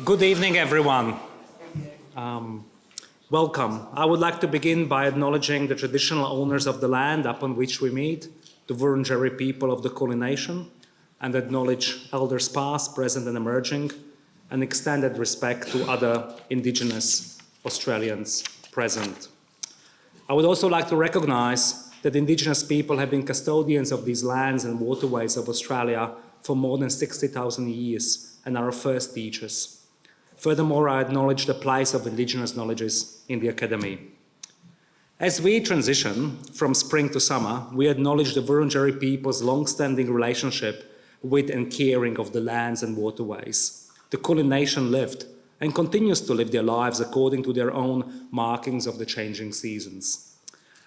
Good evening, everyone. Welcome. I would like to begin by acknowledging the traditional owners of the land upon which we meet, the Wurundjeri people of the Kulin Nation, and acknowledge elders past, present and emerging, and extended respect to other Indigenous Australians present. I would also like to recognise that Indigenous people have been custodians of these lands and waterways of Australia for more than 60,000 years and are our first teachers. Furthermore, I acknowledge the place of Indigenous knowledges in the Academy. As we transition from spring to summer, we acknowledge the Wurundjeri people's long-standing relationship with and caring of the lands and waterways. The Kulin Nation lived and continues to live their lives according to their own markings of the changing seasons.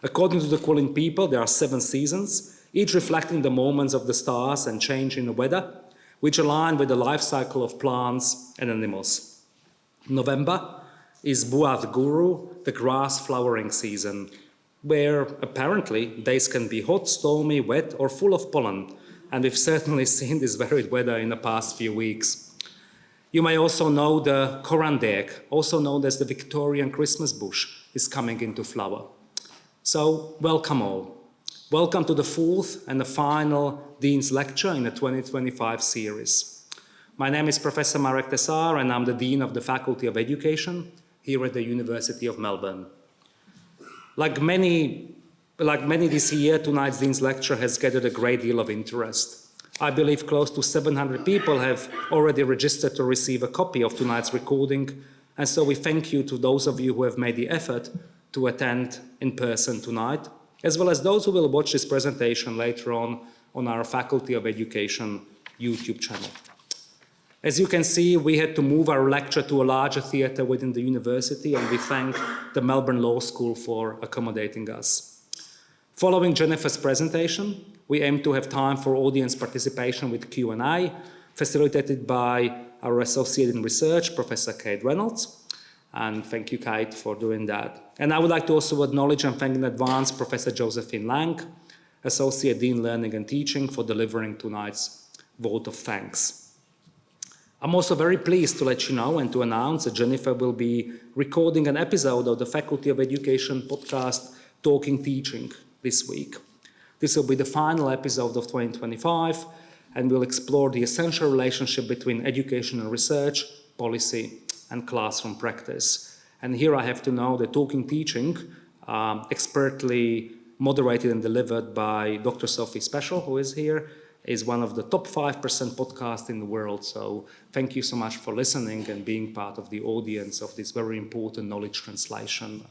According to the Kulin people, there are 7 seasons, each reflecting the moments of the stars and change in the weather, which align with the life cycle of plants and animals. November is Buath Guru, the grass flowering season, where apparently days can be hot, stormy, wet, or full of pollen, and we've certainly seen this varied weather in the past few weeks. You may also know the Corandeg, also known as the Victorian Christmas bush, is coming into flower. So, welcome all. Welcome to the 4th and the final Dean's Lecture in the 2025 series. My name is Professor Marek Tesar, and I'm the Dean of the Faculty of Education here at the University of Melbourne. Like many this year, tonight's Dean's Lecture has gathered a great deal of interest. I believe close to 700 people have already registered to receive a copy of tonight's recording, and so we thank you to those of you who have made the effort to attend in person tonight, as well as those who will watch this presentation later on our Faculty of Education YouTube channel. As you can see, we had to move our lecture to a larger theatre within the university, and we thank the Melbourne Law School for accommodating us. Following Jennifer's presentation, we aim to have time for audience participation with Q&A, facilitated by our Associate in Research, Professor Kate Reynolds. And thank you, Kate, for doing that. And I would like to also acknowledge and thank in advance Professor Josephine Lang, Associate Dean Learning and Teaching, for delivering tonight's vote of thanks. I'm also very pleased to let you know and to announce that Jennifer will be recording an episode of the Faculty of Education podcast, Talking Teaching, this week. This will be the final episode of 2025, and we'll explore the essential relationship between education and research, policy, and classroom practice. And here I have to know that Talking Teaching, expertly moderated and delivered by Dr. Sophie Special, who is here, is one of the top 5% podcasts in the world. So thank you so much for listening and being part of the audience of this very important knowledge translation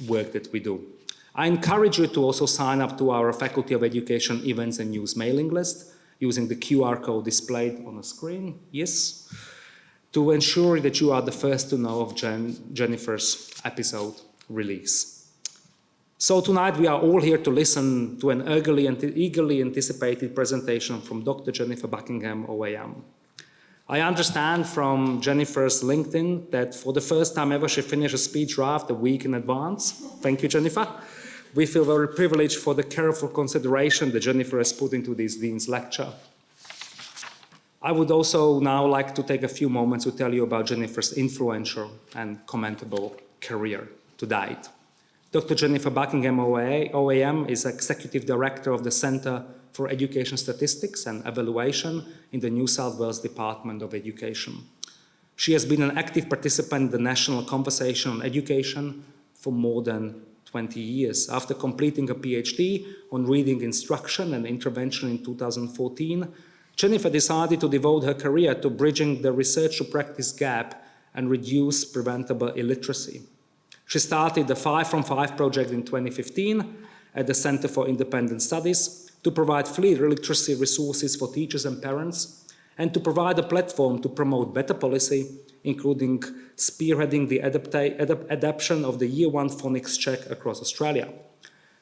work that we do. I encourage you to also sign up to our Faculty of Education events and news mailing list using the QR code displayed on the screen, yes, to ensure that you are the first to know of Jennifer's episode release. So tonight we are all here to listen to an eagerly anticipated presentation from Dr. Jennifer Buckingham OAM. I understand from Jennifer's LinkedIn that for the first time ever she finished a speech draft a week in advance. Thank you, Jennifer. We feel very privileged for the careful consideration that Jennifer has put into this Dean's Lecture. I would also now like to take a few moments to tell you about Jennifer's influential and commentable career to date. Dr. Jennifer Buckingham OAM is Executive Director of the Centre for Education Statistics and Evaluation in the New South Wales Department of Education. She has been an active participant in the national conversation on education for more than 20 years. After completing a PhD on reading instruction and intervention in 2014, Jennifer decided to devote her career to bridging the research to practice gap and reduce preventable illiteracy. She started the 5 from 5 project in 2015 at the Centre for Independent Studies to provide free literacy resources for teachers and parents and to provide a platform to promote better policy, including spearheading the adoption of the Year 1 phonics check across Australia.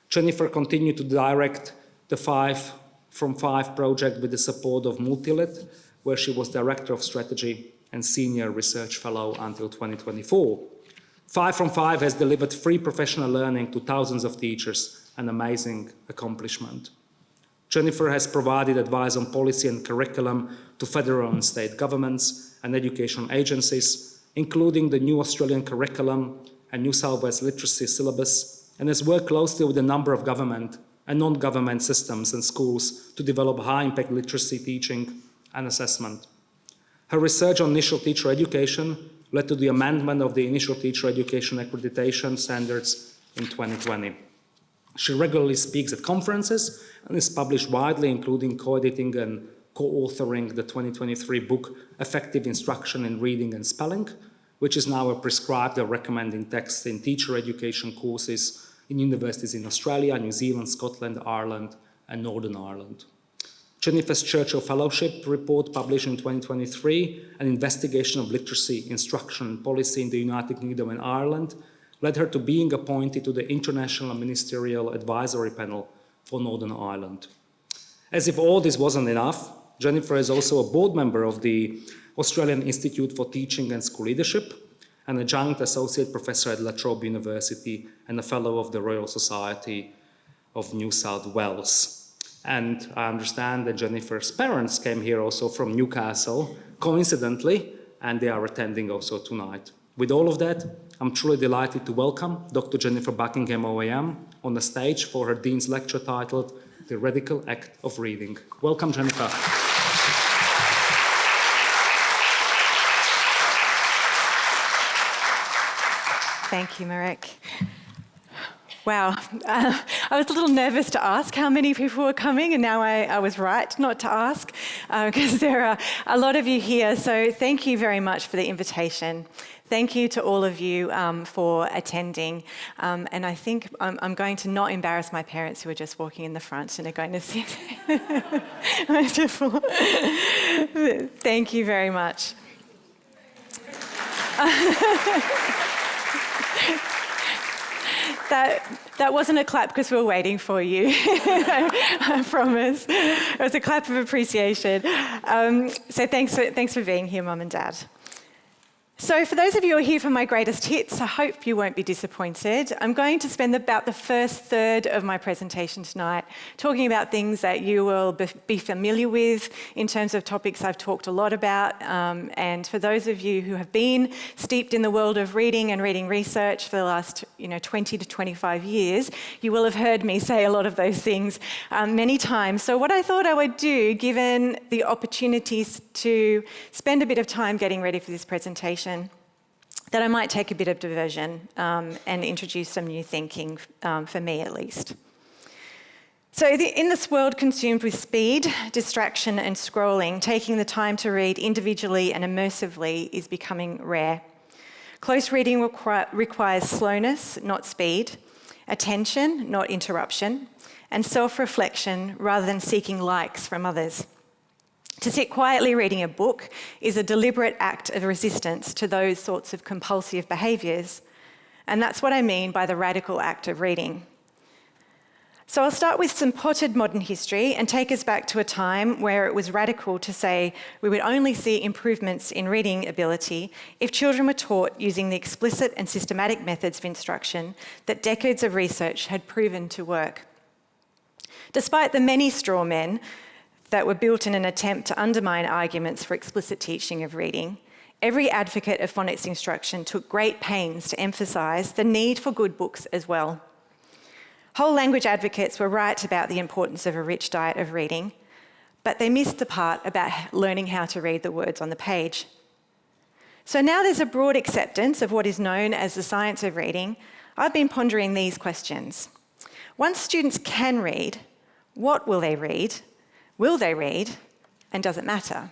Jennifer continued to direct the 5 from 5 project with the support of Multilit, where she was Director of Strategy and Senior Research Fellow until 2024. 5 from 5 has delivered free professional learning to thousands of teachers, an amazing accomplishment. Jennifer has provided advice on policy and curriculum to federal and state governments and education agencies, including the new Australian curriculum and New South Wales literacy syllabus, and has worked closely with a number of government and non-government systems and schools to develop high-impact literacy teaching and assessment. Her research on initial teacher education led to the amendment of the initial teacher education accreditation standards in 2020. She regularly speaks at conferences and is published widely, including co-editing and co-authoring the 2023 book Effective Instruction in Reading and Spelling, which is now a prescribed or recommended text in teacher education courses in universities in Australia, New Zealand, Scotland, Ireland, and Northern Ireland. Jennifer's Churchill Fellowship report, published in 2023, an investigation of literacy, instruction, and policy in the United Kingdom and Ireland, led her to being appointed to the International Ministerial Advisory Panel for Northern Ireland. As if all this wasn't enough, Jennifer is also a board member of the Australian Institute for Teaching and School Leadership, an adjunct associate professor at La Trobe University and a fellow of the Royal Society of New South Wales. And I understand that Jennifer's parents came here also from Newcastle, coincidentally, and they are attending also tonight. With all of that, I'm truly delighted to welcome Dr. Jennifer Buckingham OAM on the stage for her Dean's lecture titled The Radical Act of Reading. Welcome, Jennifer. Thank you, Marek. Wow, I was a little nervous to ask how many people were coming, and now I was right not to ask, because there are a lot of you here, so thank you very much for the invitation. Thank you to all of you for attending, and I think I'm going to not embarrass my parents who are just walking in the front and are going to sit. Wonderful. Thank you very much. That wasn't a clap because we were waiting for you, I promise. It was a clap of appreciation. So thanks for being here, Mum and Dad. So for those of you who are here for my greatest hits, I hope you won't be disappointed. I'm going to spend about the first third of my presentation tonight talking about things that you will be familiar with in terms of topics I've talked a lot about. And for those of you who have been steeped in the world of reading and reading research for the last 20 to 25 years, you will have heard me say a lot of those things many times. So what I thought I would do, given the opportunities to spend a bit of time getting ready for this presentation, that I might take a bit of diversion and introduce some new thinking, for me at least. So in this world consumed with speed, distraction and scrolling, taking the time to read individually and immersively is becoming rare. Close reading requires slowness, not speed, attention, not interruption, and self-reflection rather than seeking likes from others. To sit quietly reading a book is a deliberate act of resistance to those sorts of compulsive behaviours, and that's what I mean by the radical act of reading. So I'll start with some potted modern history and take us back to a time where it was radical to say we would only see improvements in reading ability if children were taught using the explicit and systematic methods of instruction that decades of research had proven to work. Despite the many straw men that were built in an attempt to undermine arguments for explicit teaching of reading, every advocate of phonics instruction took great pains to emphasise the need for good books as well. Whole language advocates were right about the importance of a rich diet of reading, but they missed the part about learning how to read the words on the page. So now there's a broad acceptance of what is known as the science of reading. I've been pondering these questions. Once students can read, what will they read? Will they read, and does it matter?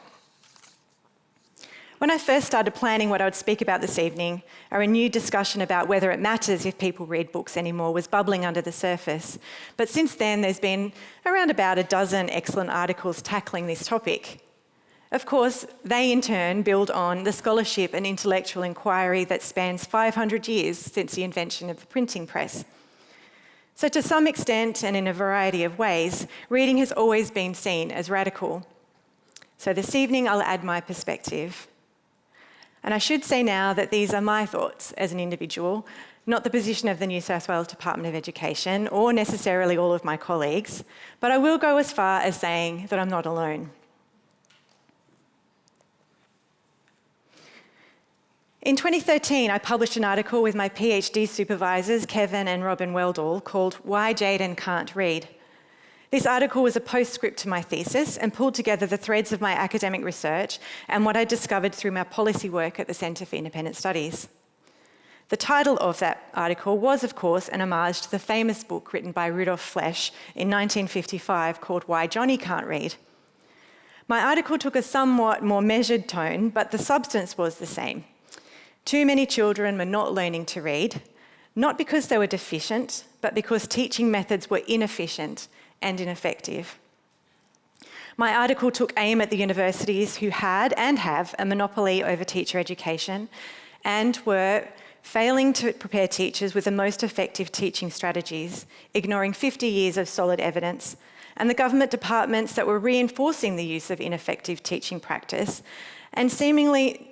When I first started planning what I would speak about this evening, a renewed discussion about whether it matters if people read books anymore was bubbling under the surface. But since then, there's been around about a dozen excellent articles tackling this topic. Of course, they in turn build on the scholarship and intellectual inquiry that spans 500 years since the invention of the printing press. So to some extent, and in a variety of ways, reading has always been seen as radical. So this evening I'll add my perspective. And I should say now that these are my thoughts as an individual, not the position of the New South Wales Department of Education or necessarily all of my colleagues, but I will go as far as saying that I'm not alone. In 2013, I published an article with my PhD supervisors, Kevin and Robin Weldall, called Why Jayden Can't Read. This article was a postscript to my thesis and pulled together the threads of my academic research and what I discovered through my policy work at the Centre for Independent Studies. The title of that article was, of course, an homage to the famous book written by Rudolf Flesch in 1955 called Why Johnny Can't Read. My article took a somewhat more measured tone, but the substance was the same. Too many children were not learning to read, not because they were deficient, but because teaching methods were inefficient and ineffective. My article took aim at the universities who had and have a monopoly over teacher education and were failing to prepare teachers with the most effective teaching strategies, ignoring 50 years of solid evidence, and the government departments that were reinforcing the use of ineffective teaching practice and seemingly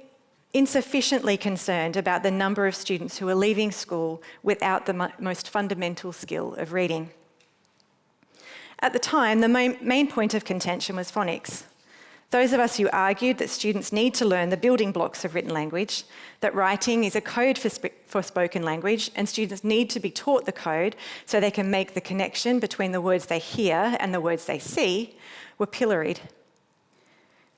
insufficiently concerned about the number of students who are leaving school without the most fundamental skill of reading. At the time, the main point of contention was phonics. Those of us who argued that students need to learn the building blocks of written language, that writing is a code for spoken language, and students need to be taught the code so they can make the connection between the words they hear and the words they see, were pilloried.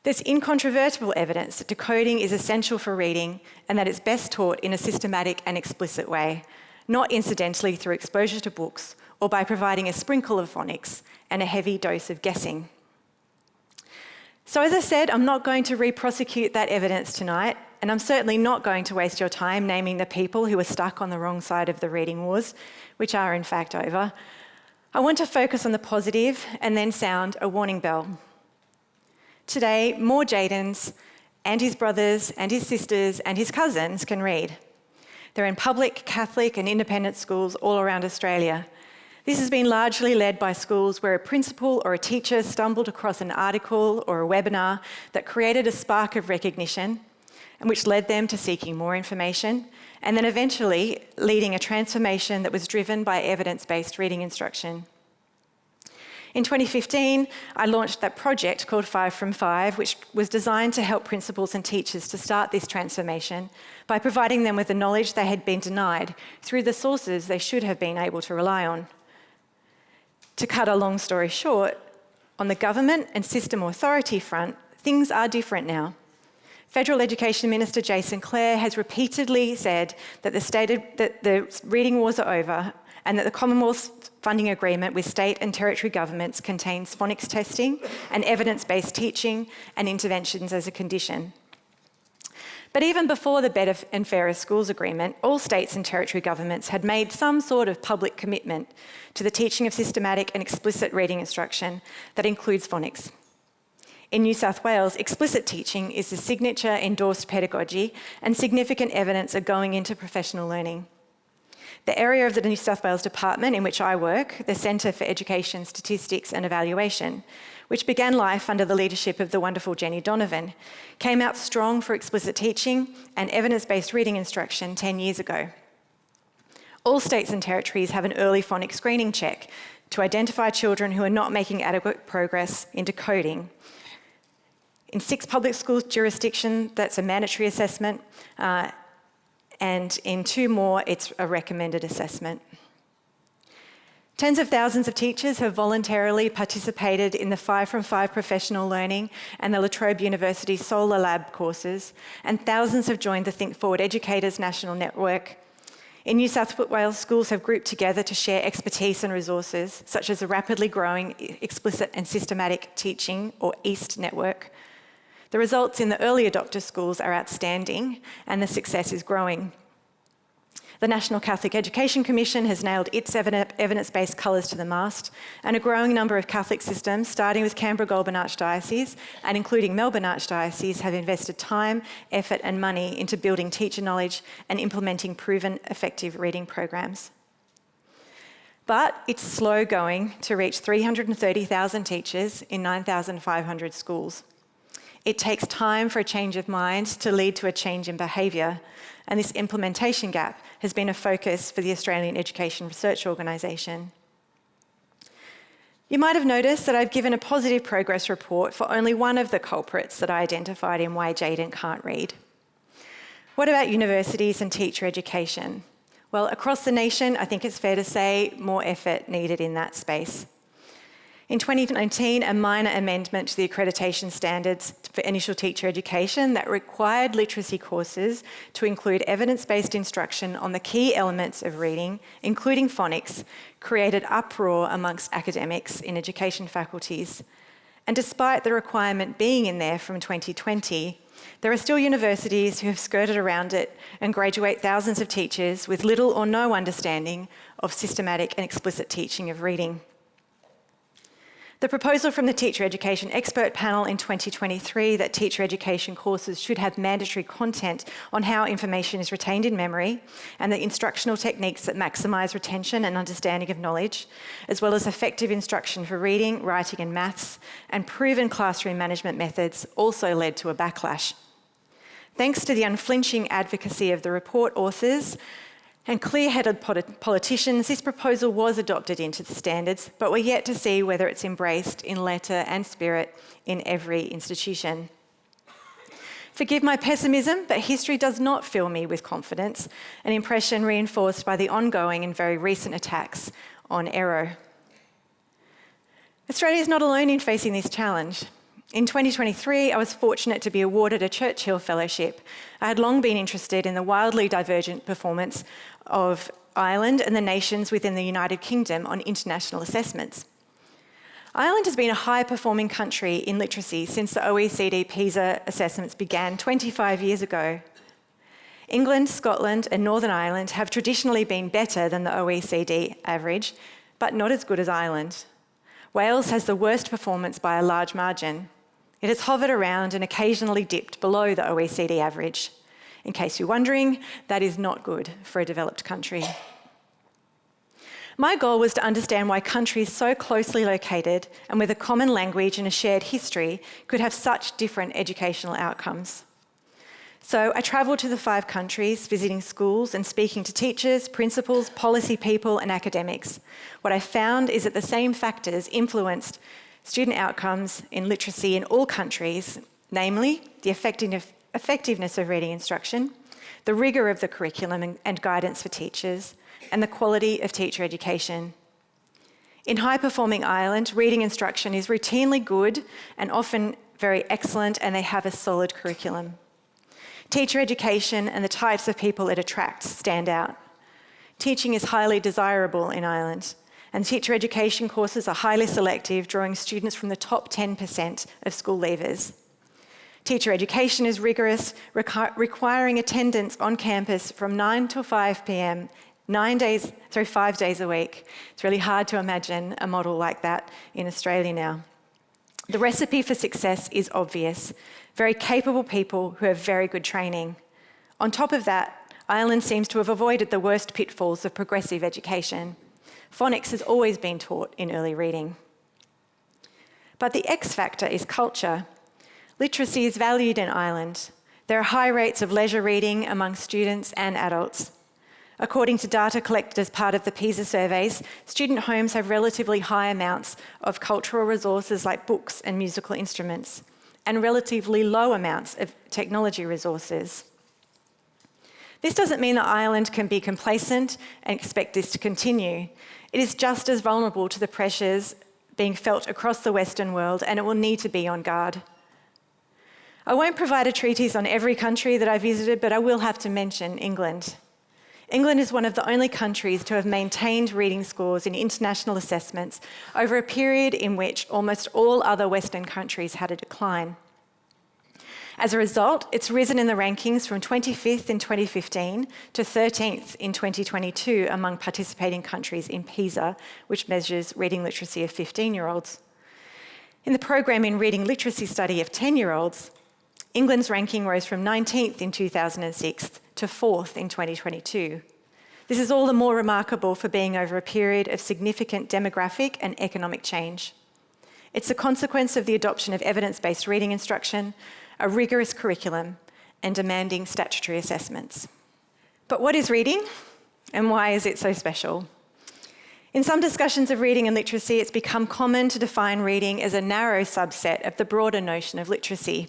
There's incontrovertible evidence that decoding is essential for reading and that it's best taught in a systematic and explicit way, not incidentally through exposure to books or by providing a sprinkle of phonics and a heavy dose of guessing. So as I said, I'm not going to re-prosecute that evidence tonight, and I'm certainly not going to waste your time naming the people who were stuck on the wrong side of the reading wars, which are in fact over. I want to focus on the positive and then sound a warning bell. Today, more Jaydens and his brothers and his sisters and his cousins can read. They're in public, Catholic and independent schools all around Australia. This has been largely led by schools where a principal or a teacher stumbled across an article or a webinar that created a spark of recognition and which led them to seeking more information and then eventually leading a transformation that was driven by evidence-based reading instruction. In 2015, I launched that project called 5 from 5, which was designed to help principals and teachers to start this transformation by providing them with the knowledge they had been denied through the sources they should have been able to rely on. To cut a long story short, on the government and system authority front, things are different now. Federal Education Minister Jason Clare has repeatedly said that the reading wars are over and that the Commonwealth's funding agreement with state and territory governments contains phonics testing and evidence-based teaching and interventions as a condition. But even before the Better and Fairer Schools Agreement, all states and territory governments had made some sort of public commitment to the teaching of systematic and explicit reading instruction that includes phonics. In New South Wales, explicit teaching is the signature endorsed pedagogy and significant evidence are going into professional learning. The area of the New South Wales Department in which I work, the Centre for Education, Statistics and Evaluation, which began life under the leadership of the wonderful Jenny Donovan, came out strong for explicit teaching and evidence-based reading instruction 10 years ago. All states and territories have an early phonics screening check to identify children who are not making adequate progress in decoding. In 6 public school jurisdictions, that's a mandatory assessment, and in 2 more, it's a recommended assessment. Tens of thousands of teachers have voluntarily participated in the 5 from 5 professional learning and the La Trobe University Solar Lab courses, and thousands have joined the Think Forward Educators National Network. In New South Wales, schools have grouped together to share expertise and resources, such as the rapidly growing Explicit and Systematic Teaching, or EAST network. The results in the early adopter schools are outstanding, and the success is growing. The National Catholic Education Commission has nailed its evidence-based colours to the mast, and a growing number of Catholic systems, starting with Canberra-Goulburn Archdiocese and including Melbourne Archdiocese, have invested time, effort and money into building teacher knowledge and implementing proven effective reading programs. But it's slow going to reach 330,000 teachers in 9,500 schools. It takes time for a change of mind to lead to a change in behaviour, and this implementation gap has been a focus for the Australian Education Research Organisation. You might have noticed that I've given a positive progress report for only one of the culprits that I identified in why Jayden can't read. What about universities and teacher education? Well, across the nation, I think it's fair to say more effort needed in that space. In 2019, a minor amendment to the accreditation standards for initial teacher education that required literacy courses to include evidence-based instruction on the key elements of reading, including phonics, created uproar amongst academics in education faculties. And despite the requirement being in there from 2020, there are still universities who have skirted around it and graduate thousands of teachers with little or no understanding of systematic and explicit teaching of reading. The proposal from the Teacher Education Expert Panel in 2023 that teacher education courses should have mandatory content on how information is retained in memory and the instructional techniques that maximise retention and understanding of knowledge, as well as effective instruction for reading, writing and maths, and proven classroom management methods also led to a backlash. Thanks to the unflinching advocacy of the report authors and clear-headed politicians, this proposal was adopted into the standards, but we're yet to see whether it's embraced in letter and spirit in every institution. Forgive my pessimism, but history does not fill me with confidence, an impression reinforced by the ongoing and very recent attacks on Aero. Australia is not alone in facing this challenge. In 2023, I was fortunate to be awarded a Churchill Fellowship. I had long been interested in the wildly divergent performance of Ireland and the nations within the United Kingdom on international assessments. Ireland has been a high-performing country in literacy since the OECD PISA assessments began 25 years ago. England, Scotland and Northern Ireland have traditionally been better than the OECD average, but not as good as Ireland. Wales has the worst performance by a large margin. It has hovered around and occasionally dipped below the OECD average. In case you're wondering, that is not good for a developed country. My goal was to understand why countries so closely located and with a common language and a shared history could have such different educational outcomes. So I travelled to the 5 countries, visiting schools and speaking to teachers, principals, policy people and academics. What I found is that the same factors influenced student outcomes in literacy in all countries, namely the effectiveness of reading instruction, the rigour of the curriculum and guidance for teachers, and the quality of teacher education. In high-performing Ireland, reading instruction is routinely good and often very excellent, and they have a solid curriculum. Teacher education and the types of people it attracts stand out. Teaching is highly desirable in Ireland, and teacher education courses are highly selective, drawing students from the top 10% of school leavers. Teacher education is rigorous, requiring attendance on campus from 9 till 5 p.m, 5 days a week. It's really hard to imagine a model like that in Australia now. The recipe for success is obvious. Very capable people who have very good training. On top of that, Ireland seems to have avoided the worst pitfalls of progressive education. Phonics has always been taught in early reading. But the X factor is culture. Literacy is valued in Ireland. There are high rates of leisure reading among students and adults. According to data collected as part of the PISA surveys, student homes have relatively high amounts of cultural resources like books and musical instruments, and relatively low amounts of technology resources. This doesn't mean that Ireland can be complacent and expect this to continue. It is just as vulnerable to the pressures being felt across the Western world, and it will need to be on guard. I won't provide a treatise on every country that I visited, but I will have to mention England. England is one of the only countries to have maintained reading scores in international assessments over a period in which almost all other Western countries had a decline. As a result, it's risen in the rankings from 25th in 2015 to 13th in 2022 among participating countries in PISA, which measures reading literacy of 15-year-olds. In the program in reading literacy study of 10-year-olds, England's ranking rose from 19th in 2006 to 4th in 2022. This is all the more remarkable for being over a period of significant demographic and economic change. It's a consequence of the adoption of evidence-based reading instruction, a rigorous curriculum, and demanding statutory assessments. But what is reading, and why is it so special? In some discussions of reading and literacy, it's become common to define reading as a narrow subset of the broader notion of literacy.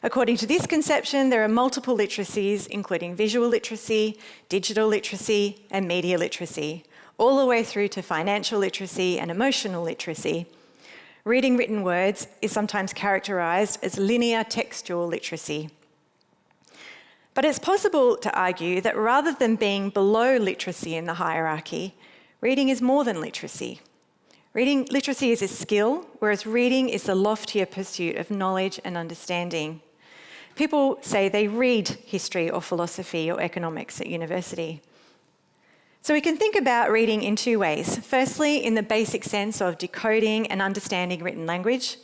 According to this conception, there are multiple literacies, including visual literacy, digital literacy, and media literacy, all the way through to financial literacy and emotional literacy. Reading written words is sometimes characterised as linear textual literacy. But it's possible to argue that rather than being below literacy in the hierarchy, reading is more than literacy. Literacy is a skill, whereas reading is the loftier pursuit of knowledge and understanding. People say they read history or philosophy or economics at university. So we can think about reading in two ways. Firstly, in the basic sense of decoding and understanding written language.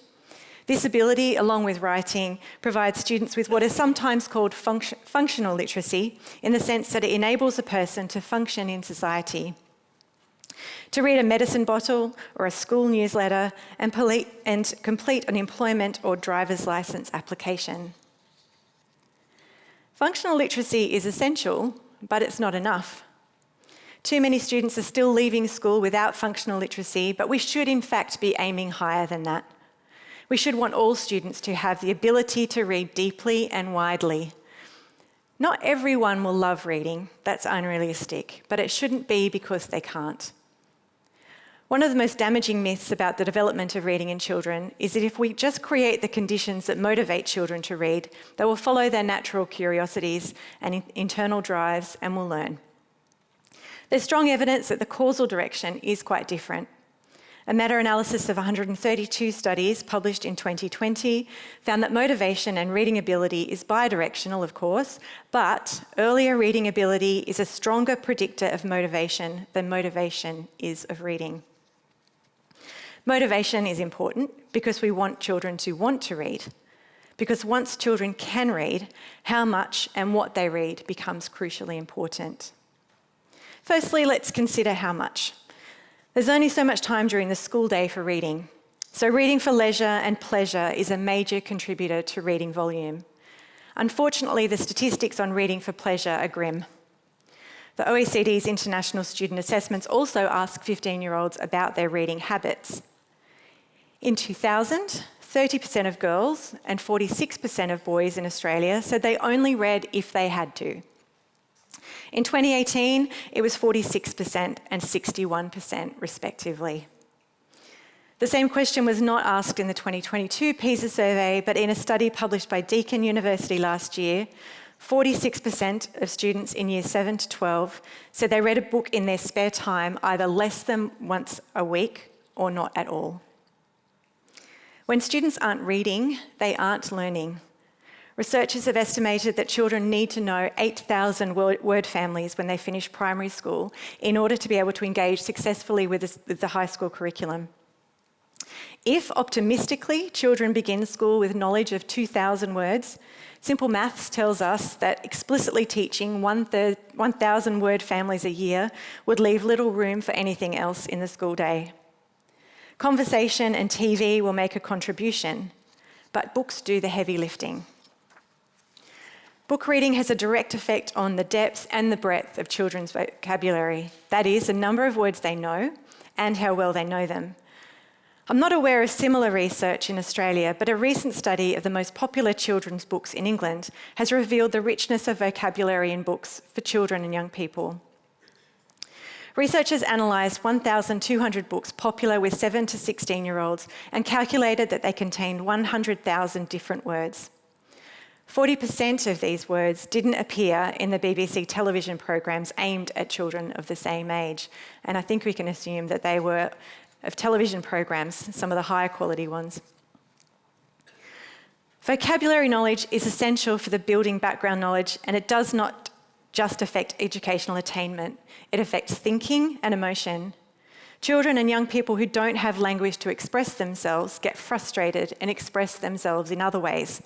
This ability, along with writing, provides students with what is sometimes called functional literacy, in the sense that it enables a person to function in society. To read a medicine bottle or a school newsletter and complete an employment or driver's license application. Functional literacy is essential, but it's not enough. Too many students are still leaving school without functional literacy, but we should in fact be aiming higher than that. We should want all students to have the ability to read deeply and widely. Not everyone will love reading, that's unrealistic, but it shouldn't be because they can't. One of the most damaging myths about the development of reading in children is that if we just create the conditions that motivate children to read, they will follow their natural curiosities and internal drives and will learn. There's strong evidence that the causal direction is quite different. A meta-analysis of 132 studies published in 2020 found that motivation and reading ability is bidirectional, of course, but earlier reading ability is a stronger predictor of motivation than motivation is of reading. Motivation is important because we want children to want to read. Because once children can read, how much and what they read becomes crucially important. Firstly, let's consider how much. There's only so much time during the school day for reading. So reading for leisure and pleasure is a major contributor to reading volume. Unfortunately, the statistics on reading for pleasure are grim. The OECD's international student assessments also ask 15-year-olds about their reading habits. In 2000, 30% of girls and 46% of boys in Australia said they only read if they had to. In 2018, it was 46% and 61% respectively. The same question was not asked in the 2022 PISA survey, but in a study published by Deakin University last year, 46% of students in years 7 to 12 said they read a book in their spare time either less than once a week or not at all. When students aren't reading, they aren't learning. Researchers have estimated that children need to know 8,000 word families when they finish primary school in order to be able to engage successfully with the high school curriculum. If, optimistically, children begin school with knowledge of 2,000 words, simple maths tells us that explicitly teaching 1,000 word families a year would leave little room for anything else in the school day. Conversation and TV will make a contribution, but books do the heavy lifting. Book reading has a direct effect on the depth and the breadth of children's vocabulary. That is, the number of words they know and how well they know them. I'm not aware of similar research in Australia, but a recent study of the most popular children's books in England has revealed the richness of vocabulary in books for children and young people. Researchers analysed 1,200 books popular with 7 to 16-year-olds and calculated that they contained 100,000 different words. 40% of these words didn't appear in the BBC television programmes aimed at children of the same age, and I think we can assume that they were of television programmes, some of the higher quality ones. Vocabulary knowledge is essential for the building background knowledge, and it does not just affect educational attainment. It affects thinking and emotion. Children and young people who don't have language to express themselves get frustrated and express themselves in other ways.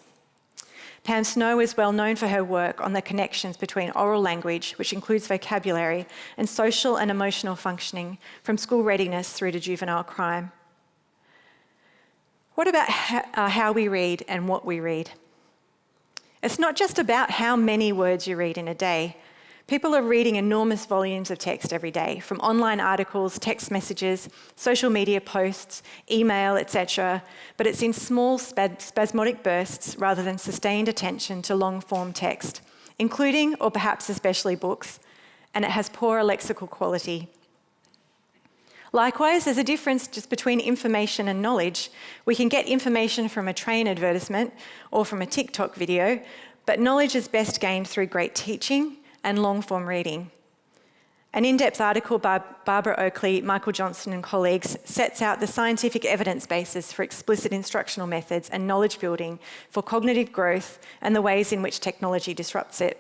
Pam Snow is well known for her work on the connections between oral language, which includes vocabulary, and social and emotional functioning, from school readiness through to juvenile crime. What about how we read and what we read? It's not just about how many words you read in a day. People are reading enormous volumes of text every day, from online articles, text messages, social media posts, email, etc. But it's in small spasmodic bursts rather than sustained attention to long-form text, including or perhaps especially books, and it has poorer lexical quality. Likewise, there's a difference just between information and knowledge. We can get information from a train advertisement or from a TikTok video, but knowledge is best gained through great teaching and long-form reading. An in-depth article by Barbara Oakley, Michael Johnson and colleagues sets out the scientific evidence basis for explicit instructional methods and knowledge building for cognitive growth and the ways in which technology disrupts it.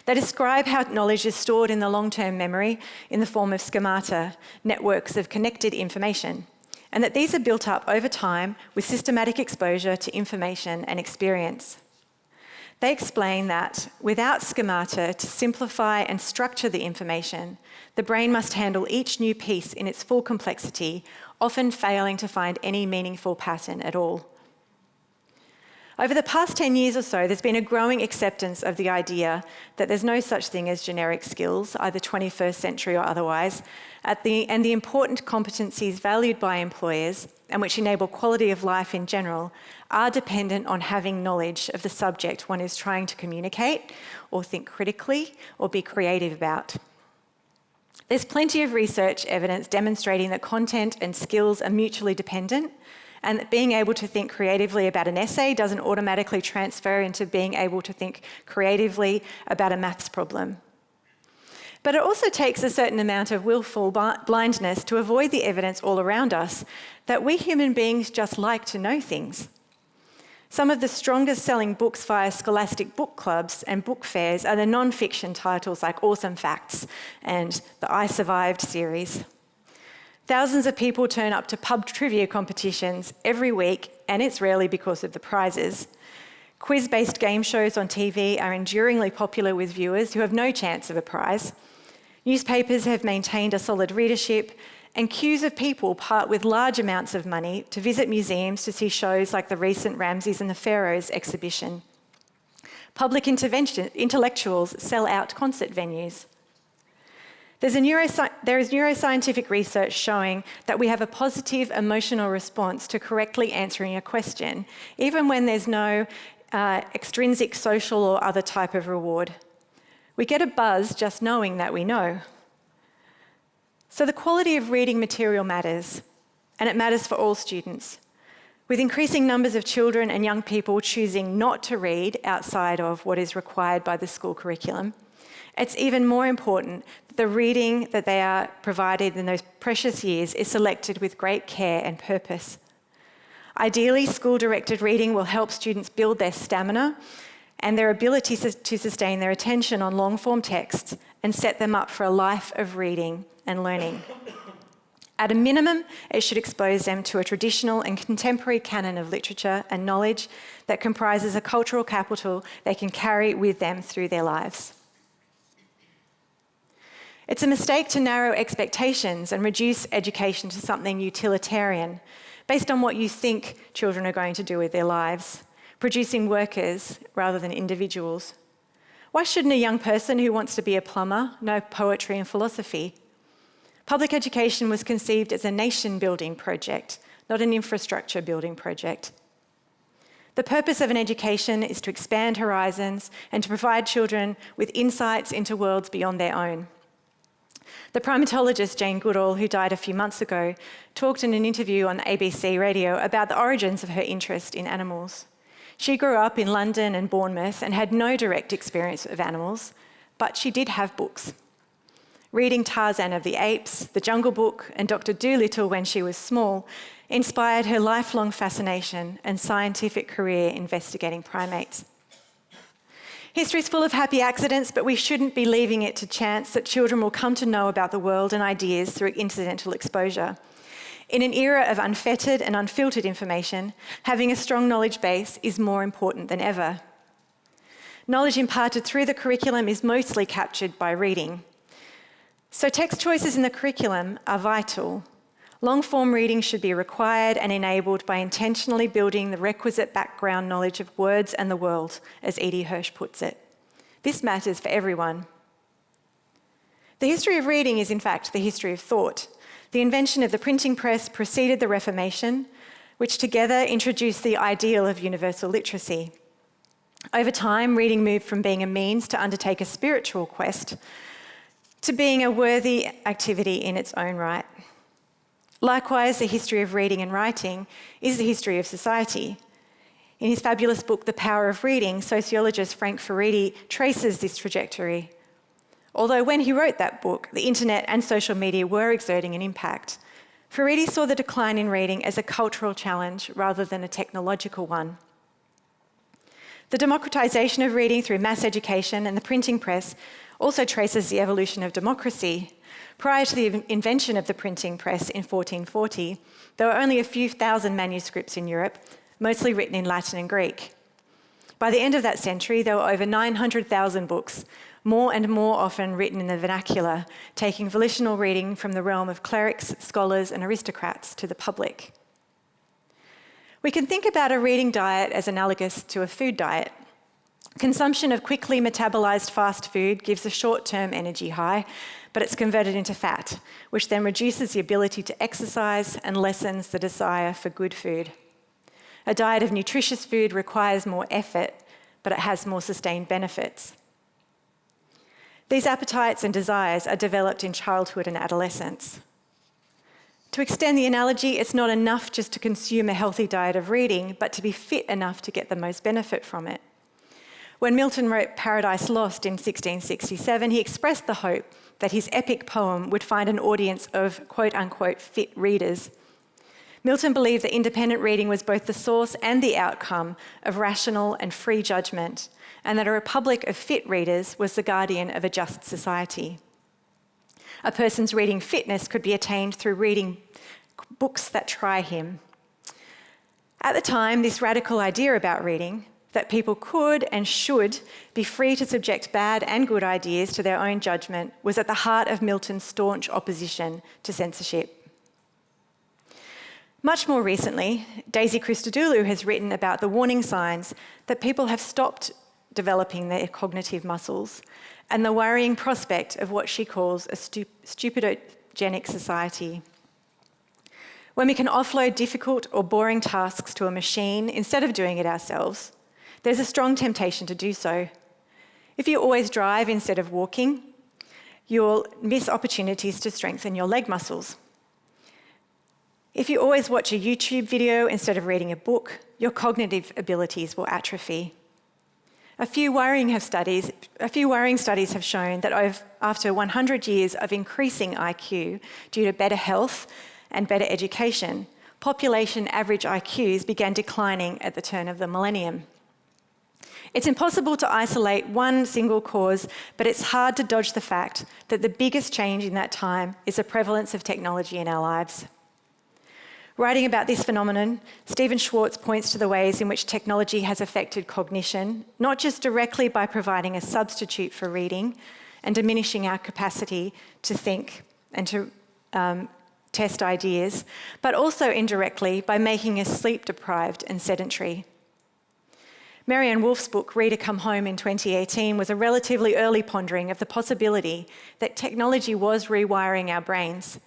They describe how knowledge is stored in the long-term memory in the form of schemata, networks of connected information, and that these are built up over time with systematic exposure to information and experience. They explain that without schemata to simplify and structure the information, the brain must handle each new piece in its full complexity, often failing to find any meaningful pattern at all. Over the past 10 years or so, there's been a growing acceptance of the idea that there's no such thing as generic skills, either 21st century or otherwise, and the important competencies valued by employers and which enable quality of life in general are dependent on having knowledge of the subject one is trying to communicate or think critically or be creative about. There's plenty of research evidence demonstrating that content and skills are mutually dependent, and that being able to think creatively about an essay doesn't automatically transfer into being able to think creatively about a maths problem. But it also takes a certain amount of willful blindness to avoid the evidence all around us that we human beings just like to know things. Some of the strongest selling books via scholastic book clubs and book fairs are the non-fiction titles like Awesome Facts and the I Survived series. Thousands of people turn up to pub trivia competitions every week, and it's rarely because of the prizes. Quiz-based game shows on TV are enduringly popular with viewers who have no chance of a prize. Newspapers have maintained a solid readership, and queues of people part with large amounts of money to visit museums to see shows like the recent Ramses and the Pharaohs exhibition. Public intellectuals sell out concert venues. There is neuroscientific research showing that we have a positive emotional response to correctly answering a question, even when there's no extrinsic social or other type of reward. We get a buzz just knowing that we know. So the quality of reading material matters, and it matters for all students. With increasing numbers of children and young people choosing not to read outside of what is required by the school curriculum, it's even more important that the reading that they are provided in those precious years is selected with great care and purpose. Ideally, school-directed reading will help students build their stamina and their ability to sustain their attention on long-form texts and set them up for a life of reading and learning. At a minimum, it should expose them to a traditional and contemporary canon of literature and knowledge that comprises a cultural capital they can carry with them through their lives. It's a mistake to narrow expectations and reduce education to something utilitarian, based on what you think children are going to do with their lives, producing workers rather than individuals. Why shouldn't a young person who wants to be a plumber know poetry and philosophy? Public education was conceived as a nation-building project, not an infrastructure-building project. The purpose of an education is to expand horizons and to provide children with insights into worlds beyond their own. The primatologist Jane Goodall, who died a few months ago, talked in an interview on ABC radio about the origins of her interest in animals. She grew up in London and Bournemouth and had no direct experience of animals, but she did have books. Reading Tarzan of the Apes, The Jungle Book, and Dr. Dolittle when she was small inspired her lifelong fascination and scientific career investigating primates. History is full of happy accidents, but we shouldn't be leaving it to chance that children will come to know about the world and ideas through incidental exposure. In an era of unfettered and unfiltered information, having a strong knowledge base is more important than ever. Knowledge imparted through the curriculum is mostly captured by reading. So text choices in the curriculum are vital. Long-form reading should be required and enabled by intentionally building the requisite background knowledge of words and the world, as E.D. Hirsch puts it. This matters for everyone. The history of reading is, in fact, the history of thought. The invention of the printing press preceded the Reformation, which together introduced the ideal of universal literacy. Over time, reading moved from being a means to undertake a spiritual quest to being a worthy activity in its own right. Likewise, the history of reading and writing is the history of society. In his fabulous book, The Power of Reading, sociologist Frank Furedi traces this trajectory. Although when he wrote that book, the internet and social media were exerting an impact, Furedi saw the decline in reading as a cultural challenge rather than a technological one. The democratisation of reading through mass education and the printing press also traces the evolution of democracy. Prior to the invention of the printing press in 1440, there were only a few thousand manuscripts in Europe, mostly written in Latin and Greek. By the end of that century, there were over 900,000 books, more and more often written in the vernacular, taking volitional reading from the realm of clerics, scholars, and aristocrats to the public. We can think about a reading diet as analogous to a food diet. Consumption of quickly metabolised fast food gives a short-term energy high, but it's converted into fat, which then reduces the ability to exercise and lessens the desire for good food. A diet of nutritious food requires more effort, but it has more sustained benefits. These appetites and desires are developed in childhood and adolescence. To extend the analogy, it's not enough just to consume a healthy diet of reading, but to be fit enough to get the most benefit from it. When Milton wrote Paradise Lost in 1667, he expressed the hope that his epic poem would find an audience of quote-unquote fit readers. Milton believed that independent reading was both the source and the outcome of rational and free judgment, and that a republic of fit readers was the guardian of a just society. A person's reading fitness could be attained through reading books that try him. At the time, this radical idea about reading, that people could and should be free to subject bad and good ideas to their own judgment, was at the heart of Milton's staunch opposition to censorship. Much more recently, Daisy Christodoulou has written about the warning signs that people have stopped developing their cognitive muscles and the worrying prospect of what she calls a stupidogenic society. When we can offload difficult or boring tasks to a machine instead of doing it ourselves, there's a strong temptation to do so. If you always drive instead of walking, you'll miss opportunities to strengthen your leg muscles. If you always watch a YouTube video instead of reading a book, your cognitive abilities will atrophy. A few worrying studies have shown that after 100 years of increasing IQ due to better health and better education, population average IQs began declining at the turn of the millennium. It's impossible to isolate one single cause, but it's hard to dodge the fact that the biggest change in that time is the prevalence of technology in our lives. Writing about this phenomenon, Stephen Schwartz points to the ways in which technology has affected cognition, not just directly by providing a substitute for reading and diminishing our capacity to think and to test ideas, but also indirectly by making us sleep-deprived and sedentary. Marianne Wolf's book, Reader Come Home, in 2018 was a relatively early pondering of the possibility that technology was rewiring our brains,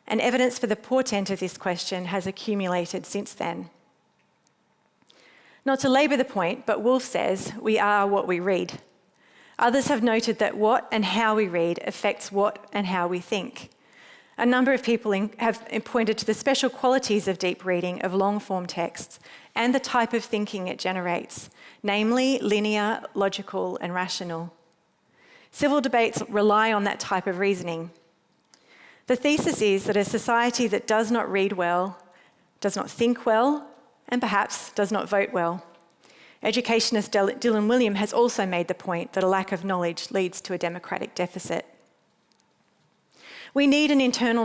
and evidence for the portent of this question has accumulated since then. Not to labour the point, but Wolf says we are what we read. Others have noted that what and how we read affects what and how we think. A number of people have pointed to the special qualities of deep reading of long-form texts and the type of thinking it generates, namely linear, logical, and rational. Civil debates rely on that type of reasoning. The thesis is that a society that does not read well, does not think well, and perhaps does not vote well. Educationist Dylan Wiliam has also made the point that a lack of knowledge leads to a democratic deficit. We need an internal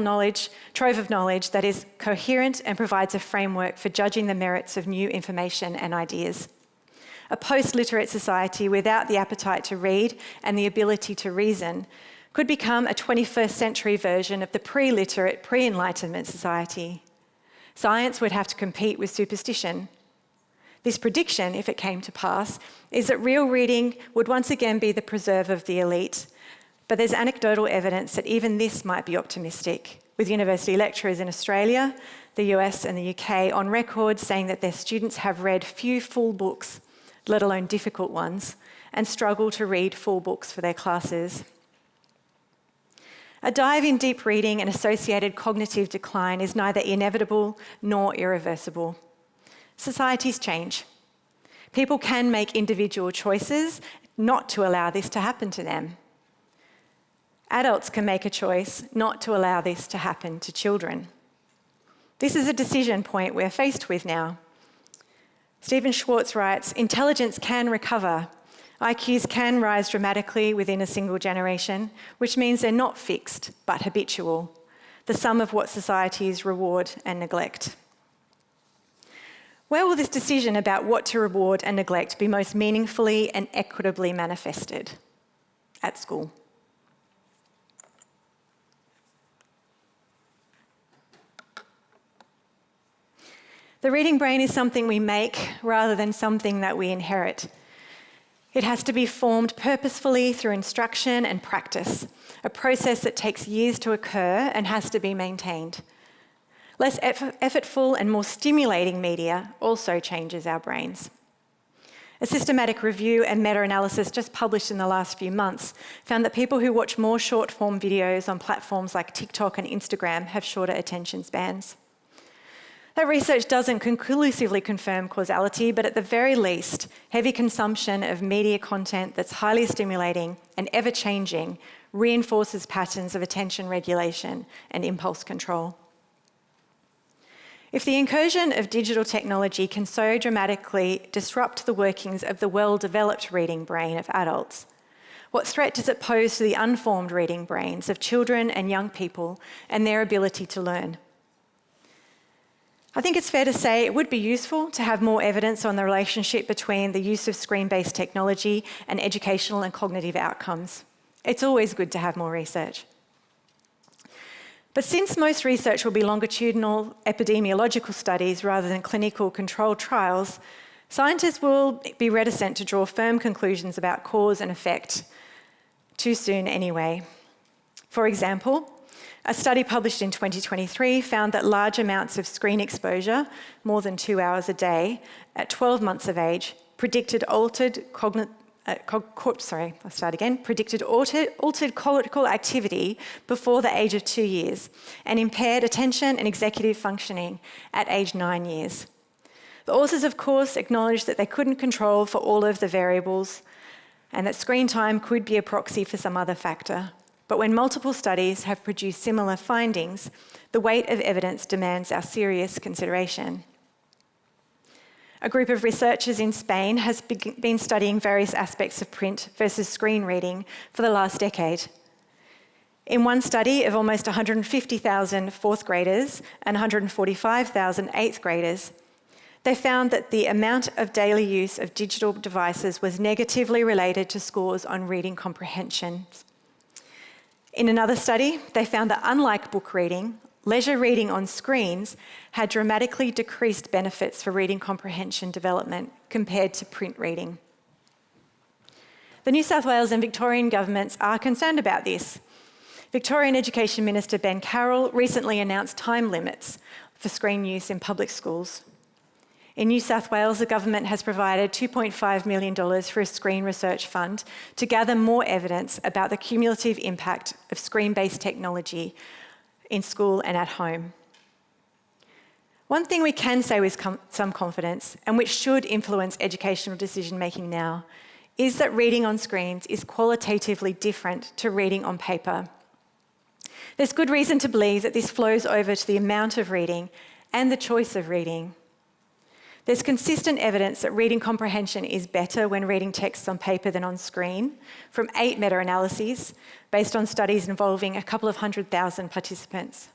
trove of knowledge that is coherent and provides a framework for judging the merits of new information and ideas. A post-literate society without the appetite to read and the ability to reason could become a 21st century version of the pre-literate, pre-Enlightenment society. Science would have to compete with superstition. This prediction, if it came to pass, is that real reading would once again be the preserve of the elite. But there's anecdotal evidence that even this might be optimistic, with university lecturers in Australia, the US and the UK on record saying that their students have read few full books, let alone difficult ones, and struggle to read full books for their classes. A dive in deep reading and associated cognitive decline is neither inevitable nor irreversible. Societies change. People can make individual choices not to allow this to happen to them. Adults can make a choice not to allow this to happen to children. This is a decision point we're faced with now. Stephen Schwartz writes, "Intelligence can recover. IQs can rise dramatically within a single generation, which means they're not fixed, but habitual, the sum of what societies reward and neglect." Where will this decision about what to reward and neglect be most meaningfully and equitably manifested? At school. The reading brain is something we make rather than something that we inherit. It has to be formed purposefully through instruction and practice, a process that takes years to occur and has to be maintained. Less effortful and more stimulating media also changes our brains. A systematic review and meta-analysis just published in the last few months found that people who watch more short-form videos on platforms like TikTok and Instagram have shorter attention spans. That research doesn't conclusively confirm causality, but at the very least, heavy consumption of media content that's highly stimulating and ever-changing reinforces patterns of attention regulation and impulse control. If the incursion of digital technology can so dramatically disrupt the workings of the well-developed reading brain of adults, what threat does it pose to the unformed reading brains of children and young people and their ability to learn? I think it's fair to say it would be useful to have more evidence on the relationship between the use of screen-based technology and educational and cognitive outcomes. It's always good to have more research. But since most research will be longitudinal epidemiological studies rather than clinical controlled trials, scientists will be reticent to draw firm conclusions about cause and effect too soon anyway. For example, a study published in 2023 found that large amounts of screen exposure, more than 2 hours a day, at 12 months of age, predicted altered cortical activity before the age of 2 years and impaired attention and executive functioning at age 9 years. The authors, of course, acknowledged that they couldn't control for all of the variables and that screen time could be a proxy for some other factor. But when multiple studies have produced similar findings, the weight of evidence demands our serious consideration. A group of researchers in Spain has been studying various aspects of print versus screen reading for the last decade. In one study of almost 150,000 fourth graders and 145,000 eighth graders, they found that the amount of daily use of digital devices was negatively related to scores on reading comprehension. In another study, they found that unlike book reading, leisure reading on screens had dramatically decreased benefits for reading comprehension development compared to print reading. The New South Wales and Victorian governments are concerned about this. Victorian Education Minister Ben Carroll recently announced time limits for screen use in public schools. In New South Wales, the government has provided $2.5 million for a screen research fund to gather more evidence about the cumulative impact of screen-based technology in school and at home. One thing we can say with some confidence, and which should influence educational decision-making now, is that reading on screens is qualitatively different to reading on paper. There's good reason to believe that this flows over to the amount of reading and the choice of reading. There's consistent evidence that reading comprehension is better when reading texts on paper than on screen, from 8 meta-analyses based on studies involving a couple of 100,000 participants.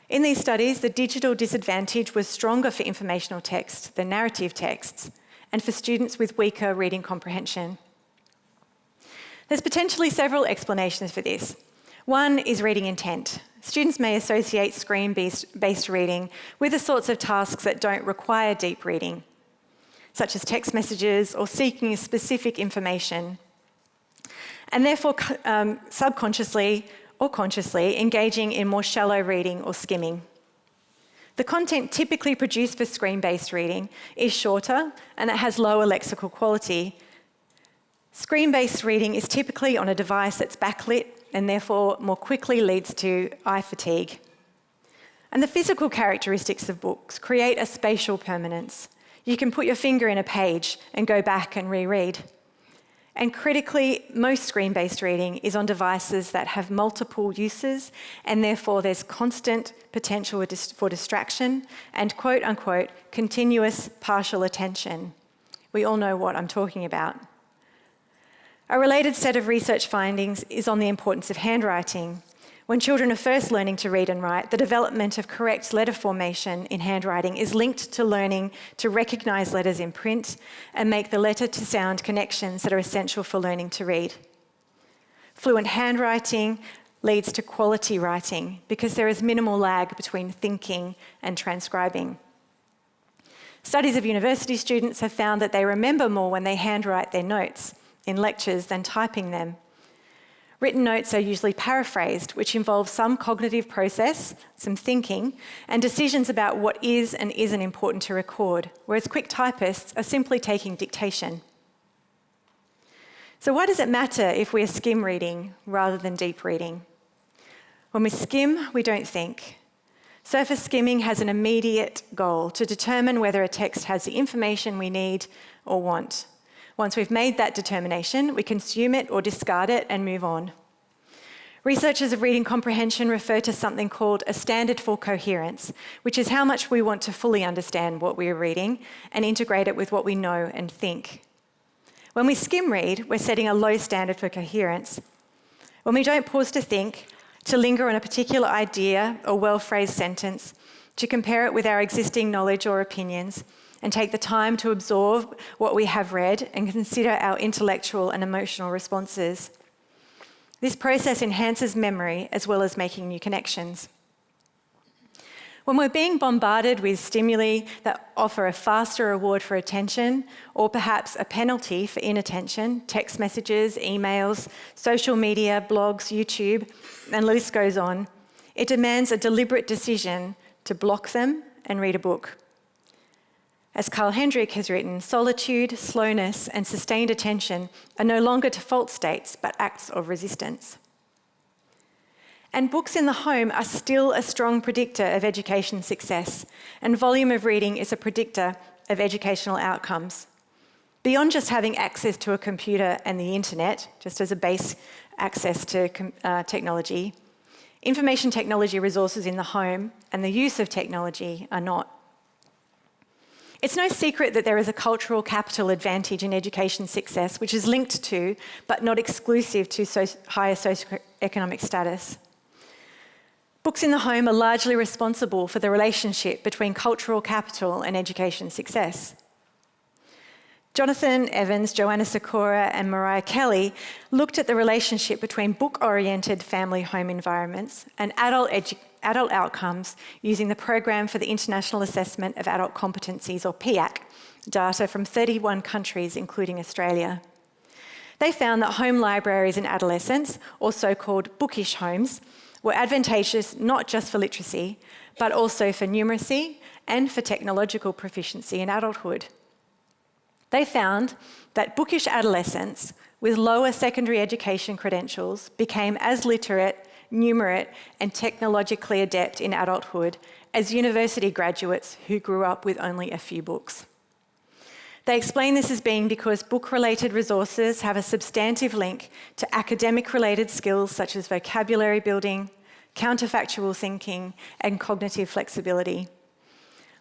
In these studies, the digital disadvantage was stronger for informational text than narrative texts, and for students with weaker reading comprehension. There's potentially several explanations for this. One is reading intent. Students may associate screen-based reading with the sorts of tasks that don't require deep reading, such as text messages or seeking specific information, and therefore subconsciously or consciously engaging in more shallow reading or skimming. The content typically produced for screen-based reading is shorter and it has lower lexical quality. Screen-based reading is typically on a device that's backlit and therefore more quickly leads to eye fatigue. And the physical characteristics of books create a spatial permanence. You can put your finger in a page and go back and reread. And critically, most screen-based reading is on devices that have multiple uses, and therefore there's constant potential for distraction and quote-unquote continuous partial attention. We all know what I'm talking about. A related set of research findings is on the importance of handwriting. When children are first learning to read and write, the development of correct letter formation in handwriting is linked to learning to recognise letters in print and make the letter-to-sound connections that are essential for learning to read. Fluent handwriting leads to quality writing because there is minimal lag between thinking and transcribing. Studies of university students have found that they remember more when they handwrite their notes in lectures than typing them. Written notes are usually paraphrased, which involves some cognitive process, some thinking, and decisions about what is and isn't important to record, whereas quick typists are simply taking dictation. So why does it matter if we are skim reading rather than deep reading? When we skim, we don't think. Surface skimming has an immediate goal to determine whether a text has the information we need or want. Once we've made that determination, we consume it or discard it and move on. Researchers of reading comprehension refer to something called a standard for coherence, which is how much we want to fully understand what we are reading and integrate it with what we know and think. When we skim read, we're setting a low standard for coherence. When we don't pause to think, to linger on a particular idea or well-phrased sentence, to compare it with our existing knowledge or opinions, and take the time to absorb what we have read and consider our intellectual and emotional responses. This process enhances memory as well as making new connections. When we're being bombarded with stimuli that offer a faster reward for attention, or perhaps a penalty for inattention, text messages, emails, social media, blogs, YouTube, and the list goes on, it demands a deliberate decision to block them and read a book. As Carl Hendrick has written, solitude, slowness, and sustained attention are no longer default states, but acts of resistance. And books in the home are still a strong predictor of education success, and volume of reading is a predictor of educational outcomes. Beyond just having access to a computer and the internet, just as a base access to technology, information technology resources in the home and the use of technology are not. It's no secret that there is a cultural capital advantage in education success, which is linked to, but not exclusive to, higher socioeconomic status. Books in the home are largely responsible for the relationship between cultural capital and education success. Jonathan Evans, Joanna Sikora, and Mariah Kelly looked at the relationship between book-oriented family home environments and adult outcomes using the Program for the International Assessment of Adult Competencies, or PIAC, data from 31 countries, including Australia. They found that home libraries in adolescence, or so-called bookish homes, were advantageous not just for literacy, but also for numeracy and for technological proficiency in adulthood. They found that bookish adolescents with lower secondary education credentials became as literate, numerate, and technologically adept in adulthood as university graduates who grew up with only a few books. They explain this as being because book-related resources have a substantive link to academic-related skills such as vocabulary building, counterfactual thinking, and cognitive flexibility.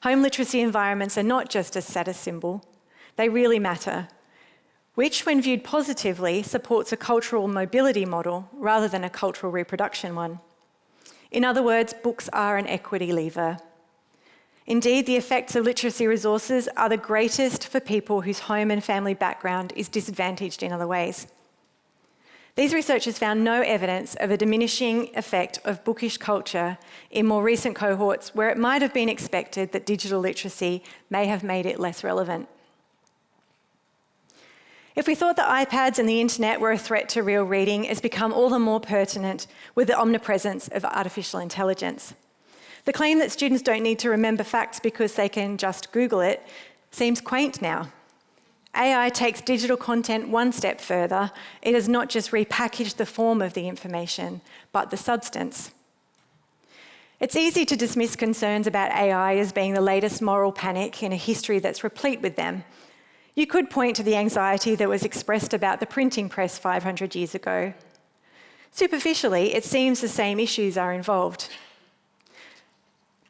Home literacy environments are not just a status symbol, they really matter, which, when viewed positively, supports a cultural mobility model rather than a cultural reproduction one. In other words, books are an equity lever. Indeed, the effects of literacy resources are the greatest for people whose home and family background is disadvantaged in other ways. These researchers found no evidence of a diminishing effect of bookish culture in more recent cohorts where it might have been expected that digital literacy may have made it less relevant. If we thought that iPads and the internet were a threat to real reading, it's become all the more pertinent with the omnipresence of artificial intelligence. The claim that students don't need to remember facts because they can just Google it seems quaint now. AI takes digital content one step further. It has not just repackaged the form of the information, but the substance. It's easy to dismiss concerns about AI as being the latest moral panic in a history that's replete with them. You could point to the anxiety that was expressed about the printing press 500 years ago. Superficially, it seems the same issues are involved.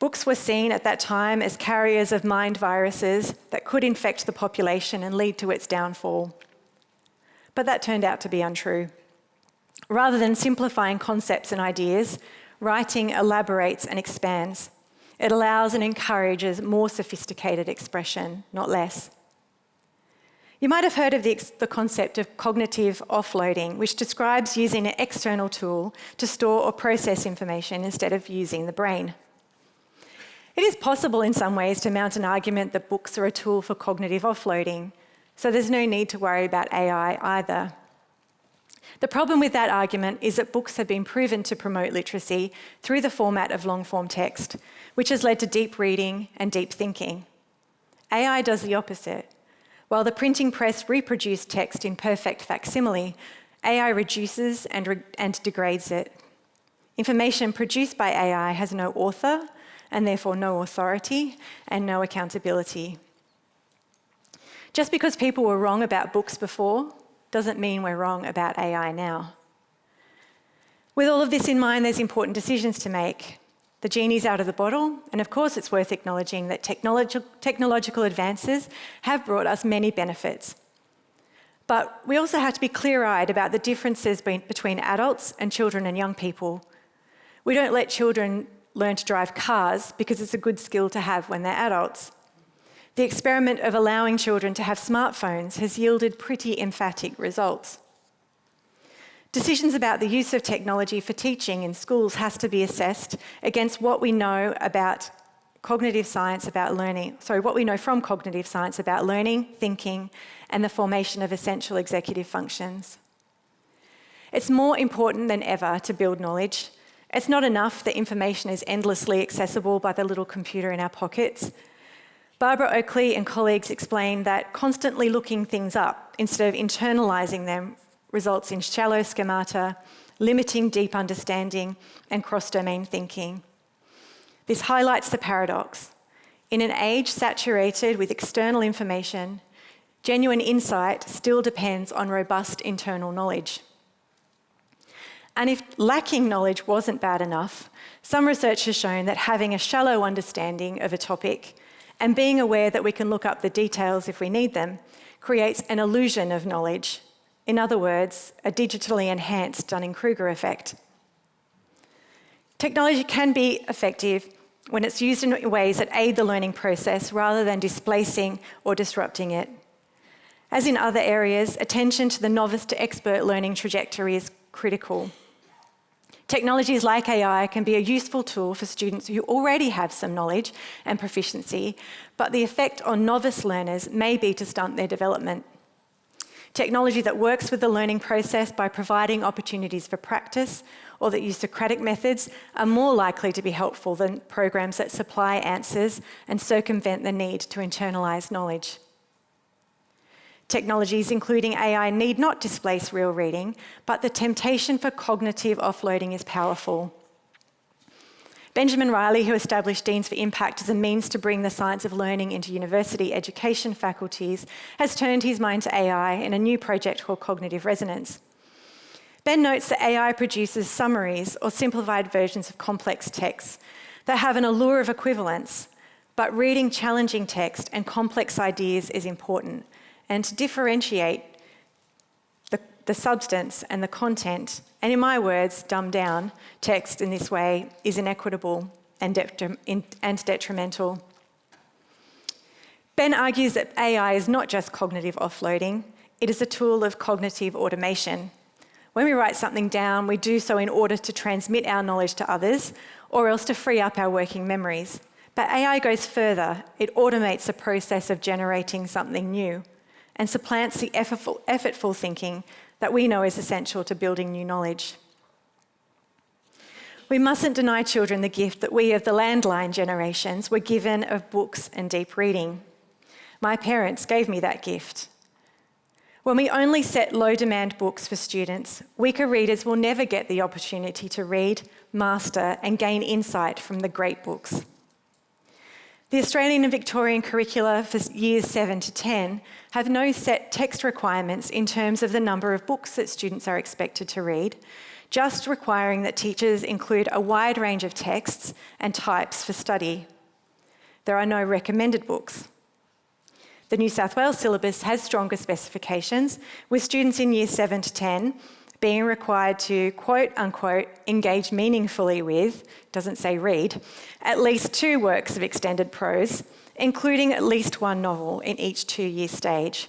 Books were seen at that time as carriers of mind viruses that could infect the population and lead to its downfall. But that turned out to be untrue. Rather than simplifying concepts and ideas, writing elaborates and expands. It allows and encourages more sophisticated expression, not less. You might have heard of the concept of cognitive offloading, which describes using an external tool to store or process information instead of using the brain. It is possible in some ways to mount an argument that books are a tool for cognitive offloading, so there's no need to worry about AI either. The problem with that argument is that books have been proven to promote literacy through the format of long-form text, which has led to deep reading and deep thinking. AI does the opposite. While the printing press reproduced text in perfect facsimile, AI reduces and degrades it. Information produced by AI has no author, and therefore no authority and no accountability. Just because people were wrong about books before doesn't mean we're wrong about AI now. With all of this in mind, there's important decisions to make. The genie's out of the bottle, and of course it's worth acknowledging that technological advances have brought us many benefits. But we also have to be clear-eyed about the differences between adults and children and young people. We don't let children learn to drive cars because it's a good skill to have when they're adults. The experiment of allowing children to have smartphones has yielded pretty emphatic results. Decisions about the use of technology for teaching in schools has to be assessed against what we know about cognitive science about learning, what we know from cognitive science about learning, thinking, and the formation of essential executive functions. It's more important than ever to build knowledge. It's not enough that information is endlessly accessible by the little computer in our pockets. Barbara Oakley and colleagues explain that constantly looking things up instead of internalising them results in shallow schemata, limiting deep understanding, and cross-domain thinking. This highlights the paradox. In an age saturated with external information, genuine insight still depends on robust internal knowledge. And if lacking knowledge wasn't bad enough, some research has shown that having a shallow understanding of a topic and being aware that we can look up the details if we need them creates an illusion of knowledge. In other words, a digitally enhanced Dunning-Kruger effect. Technology can be effective when it's used in ways that aid the learning process rather than displacing or disrupting it. As in other areas, attention to the novice to expert learning trajectory is critical. Technologies like AI can be a useful tool for students who already have some knowledge and proficiency, but the effect on novice learners may be to stunt their development. Technology that works with the learning process by providing opportunities for practice or that use Socratic methods are more likely to be helpful than programs that supply answers and circumvent the need to internalise knowledge. Technologies, including AI, need not displace real reading, but the temptation for cognitive offloading is powerful. Benjamin Riley, who established Deans for Impact as a means to bring the science of learning into university education faculties, has turned his mind to AI in a new project called Cognitive Resonance. Ben notes that AI produces summaries or simplified versions of complex texts that have an allure of equivalence, but reading challenging text and complex ideas is important, and to differentiate the substance and the content, and in my words, dumb down text in this way is inequitable and detrimental. Ben argues that AI is not just cognitive offloading, it is a tool of cognitive automation. When we write something down, we do so in order to transmit our knowledge to others, or else to free up our working memories. But AI goes further. It automates the process of generating something new and supplants the effortful thinking that we know is essential to building new knowledge. We mustn't deny children the gift that we of the landline generations were given of books and deep reading. My parents gave me that gift. When we only set low-demand books for students, weaker readers will never get the opportunity to read, master, and gain insight from the great books. The Australian and Victorian curricula for years 7 to 10 have no set text requirements in terms of the number of books that students are expected to read, just requiring that teachers include a wide range of texts and types for study. There are no recommended books. The New South Wales syllabus has stronger specifications, with students in years 7 to 10 being required to, quote unquote, engage meaningfully with, doesn't say read, at least 2 works of extended prose, including at least 1 novel in each 2-year stage.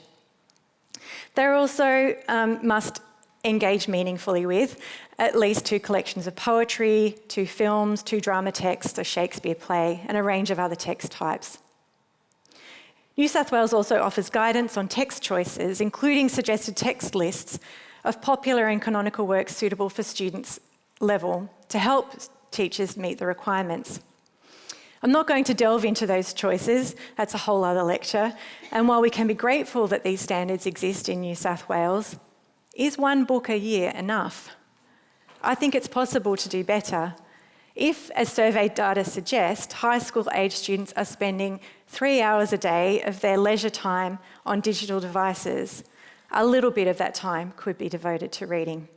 They also must engage meaningfully with at least 2 collections of poetry, 2 films, 2 drama texts, a Shakespeare play, and a range of other text types. New South Wales also offers guidance on text choices, including suggested text lists of popular and canonical works suitable for students' level to help teachers meet the requirements. I'm not going to delve into those choices, that's a whole other lecture, and while we can be grateful that these standards exist in New South Wales, is 1 book a year enough? I think it's possible to do better. If, as survey data suggest, high school age students are spending 3 hours a day of their leisure time on digital devices, a little bit of that time could be devoted to reading.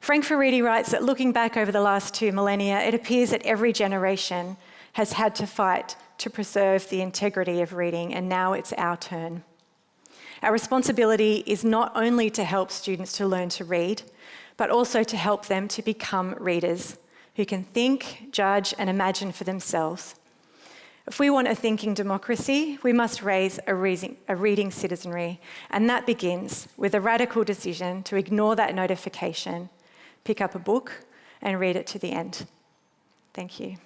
Frank Furedi writes that looking back over the last 2 millennia, it appears that every generation has had to fight to preserve the integrity of reading, and now it's our turn. Our responsibility is not only to help students to learn to read, but also to help them to become readers who can think, judge, and imagine for themselves. If we want a thinking democracy, we must raise a reading citizenry, and that begins with a radical decision to ignore that notification, pick up a book, and read it to the end. Thank you.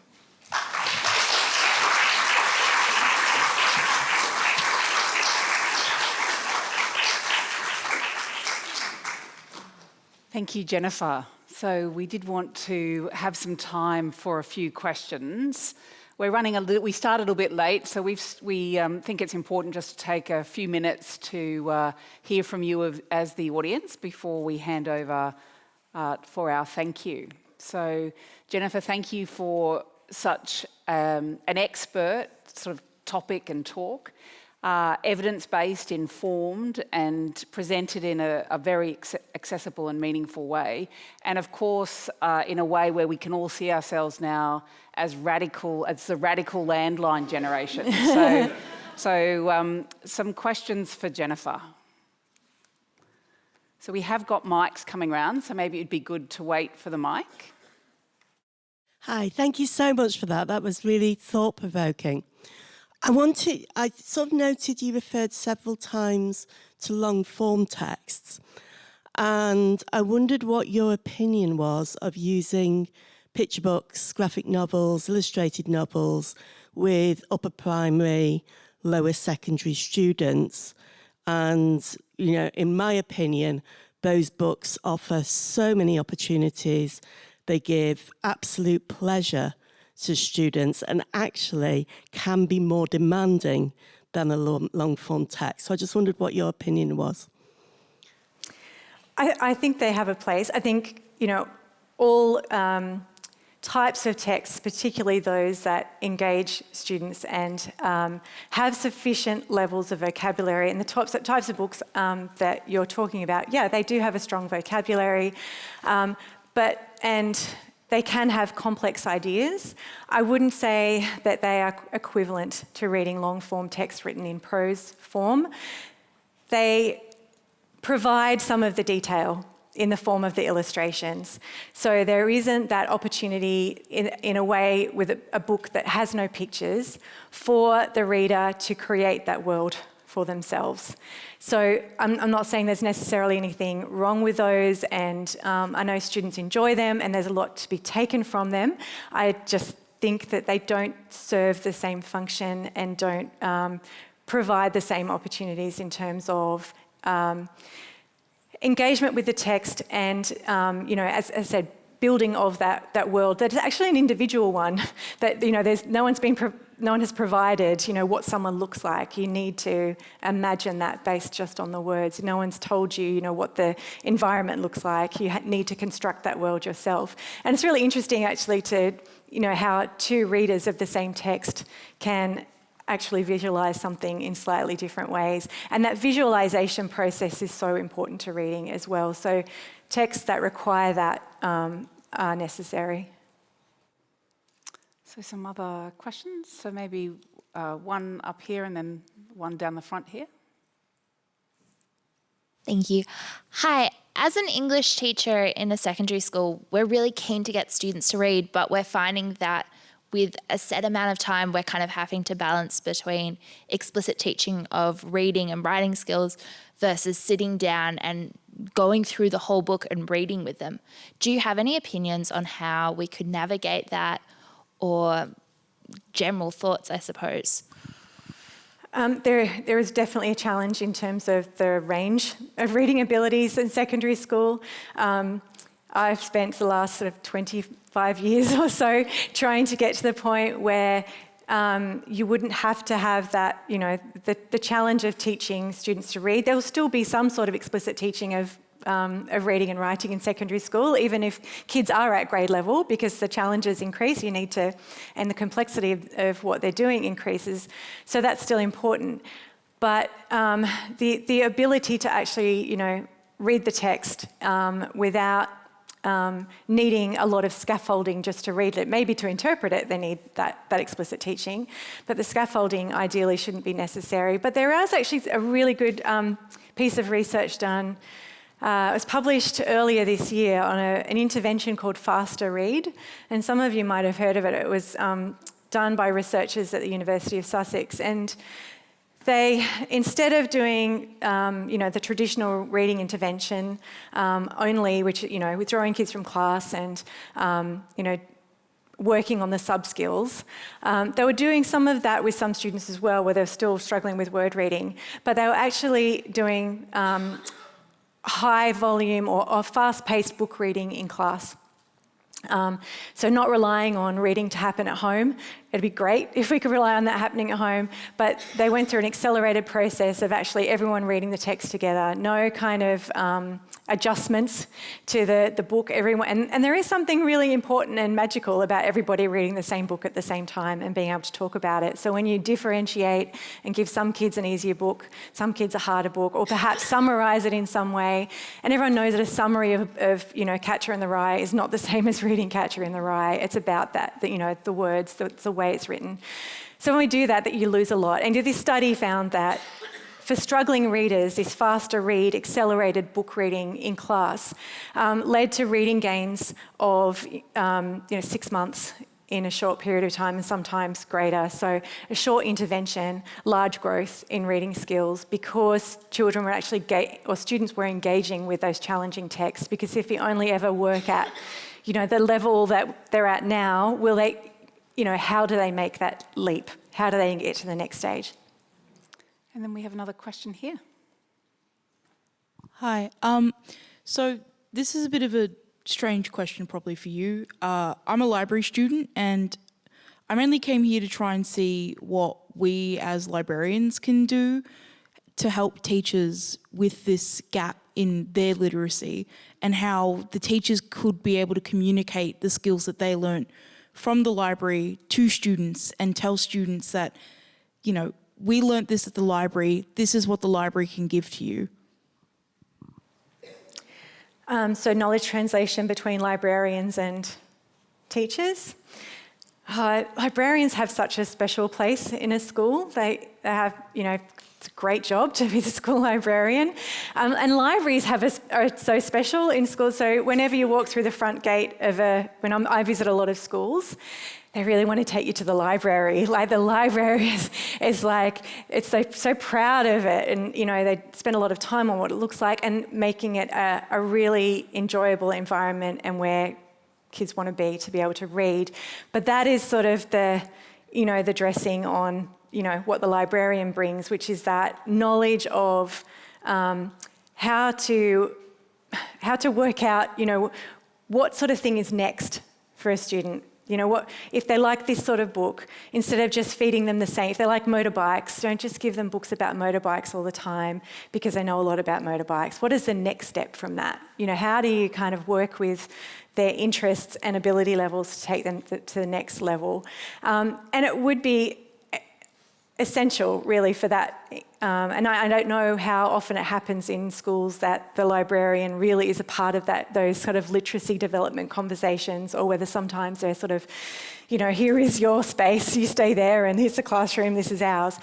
Thank you, Jennifer. So we did want to have some time for a few questions. We're running we started a little bit late, so we think it's important just to take a few minutes to hear from you as the audience before we hand over for our thank you. So, Jennifer, thank you for such an expert sort of topic and talk. Evidence-based, informed, and presented in a very accessible and meaningful way. And of course, in a way where we can all see ourselves now as the radical landline generation. So some questions for Jennifer. So we have got mics coming around, so maybe it'd be good to wait for the mic. Hi, thank you so much for that. That was really thought-provoking. I sort of noted you referred several times to long-form texts, and I wondered what your opinion was of using picture books, graphic novels, illustrated novels with upper primary, lower secondary students. And, you know, in my opinion, those books offer so many opportunities. They give absolute pleasure to students and actually can be more demanding than a long-form text. So I just wondered what your opinion was. I think they have a place. I think, you know, all types of texts, particularly those that engage students and have sufficient levels of vocabulary, and the types of books that you're talking about, yeah, they do have a strong vocabulary, and they can have complex ideas. I wouldn't say that they are equivalent to reading long-form text written in prose form. They provide some of the detail in the form of the illustrations. So there isn't that opportunity in a way with a book that has no pictures for the reader to create that world for themselves. So I'm not saying there's necessarily anything wrong with those, and I know students enjoy them and there's a lot to be taken from them. I just think that they don't serve the same function and don't provide the same opportunities in terms of engagement with the text and, as I said, building of that world that's actually an individual one. That there's no one has provided what someone looks like. You need to imagine that based just on the words. No one's told you what the environment looks like. You need to construct that world yourself. And it's really interesting actually to how two readers of the same text can actually visualize something in slightly different ways. And that visualization process is so important to reading as well. So texts that require that are necessary. So some other questions? So maybe one up here and then one down the front here. Thank you. Hi, as an English teacher in a secondary school, we're really keen to get students to read, but we're finding that with a set amount of time, we're kind of having to balance between explicit teaching of reading and writing skills versus sitting down and going through the whole book and reading with them. Do you have any opinions on how we could navigate that, or general thoughts, I suppose? There is definitely a challenge in terms of the range of reading abilities in secondary school. I've spent the last sort of 25 years or so trying to get to the point where you wouldn't have to have that, the challenge of teaching students to read. There will still be some sort of explicit teaching of reading and writing in secondary school, even if kids are at grade level, because the challenges increase, and the complexity of what they're doing increases. So that's still important. But the ability to actually, read the text without needing a lot of scaffolding just to read it. Maybe to interpret it, they need that explicit teaching, but the scaffolding ideally shouldn't be necessary. But there is actually a really good piece of research done. It was published earlier this year on an intervention called Faster Read, and some of you might have heard of it. It was done by researchers at the University of Sussex, and they, instead of doing, the traditional reading intervention only, which, withdrawing kids from class and, working on the sub-skills, they were doing some of that with some students as well, where they're still struggling with word reading, but they were actually doing high volume or fast-paced book reading in class. So not relying on reading to happen at home. It'd be great if we could rely on that happening at home, but they went through an accelerated process of actually everyone reading the text together, no kind of adjustments to the book, everyone. And there is something really important and magical about everybody reading the same book at the same time and being able to talk about it. So when you differentiate and give some kids an easier book, some kids a harder book, or perhaps summarize it in some way, and everyone knows that a summary of Catcher in the Rye is not the same as reading Catcher in the Rye. It's about that, the words, the way it's written. So when we do that you lose a lot. And this study found that for struggling readers, this faster read, accelerated book reading in class led to reading gains of 6 months in a short period of time, and sometimes greater. So a short intervention, large growth in reading skills, because children were actually, or students were engaging with those challenging texts. Because if you only ever work at the level that they're at now, will they, how do they make that leap? How do they get to the next stage? And then we have another question here. Hi. So this is a bit of a strange question probably for you. I'm a library student, and I mainly came here to try and see what we as librarians can do to help teachers with this gap in their literacy, and how the teachers could be able to communicate the skills that they learnt from the library to students and tell students that, we learnt this at the library, this is what the library can give to you. So knowledge translation between librarians and teachers. Librarians have such a special place in a school. They have, it's a great job to be the school librarian. And libraries are so special in schools. So whenever you walk through the front gate of I visit a lot of schools, they really want to take you to the library. Like the library is like, it's so proud of it. And, you know, they spend a lot of time on what it looks like and making it a really enjoyable environment and where kids want to be able to read. But that is sort of the, you know, the dressing on, you know, what the librarian brings, which is that knowledge of how to work out, you know, what sort of thing is next for a student. You know, what if they like this sort of book, instead of just feeding them the same, if they like motorbikes, don't just give them books about motorbikes all the time because they know a lot about motorbikes. What is the next step from that? You know, how do you kind of work with their interests and ability levels to take them to the next level? And it would be essential, really, for that. And I don't know how often it happens in schools that the librarian really is a part of those sort of literacy development conversations, or whether sometimes they're sort of, you know, here is your space, you stay there, and here's the classroom, this is ours.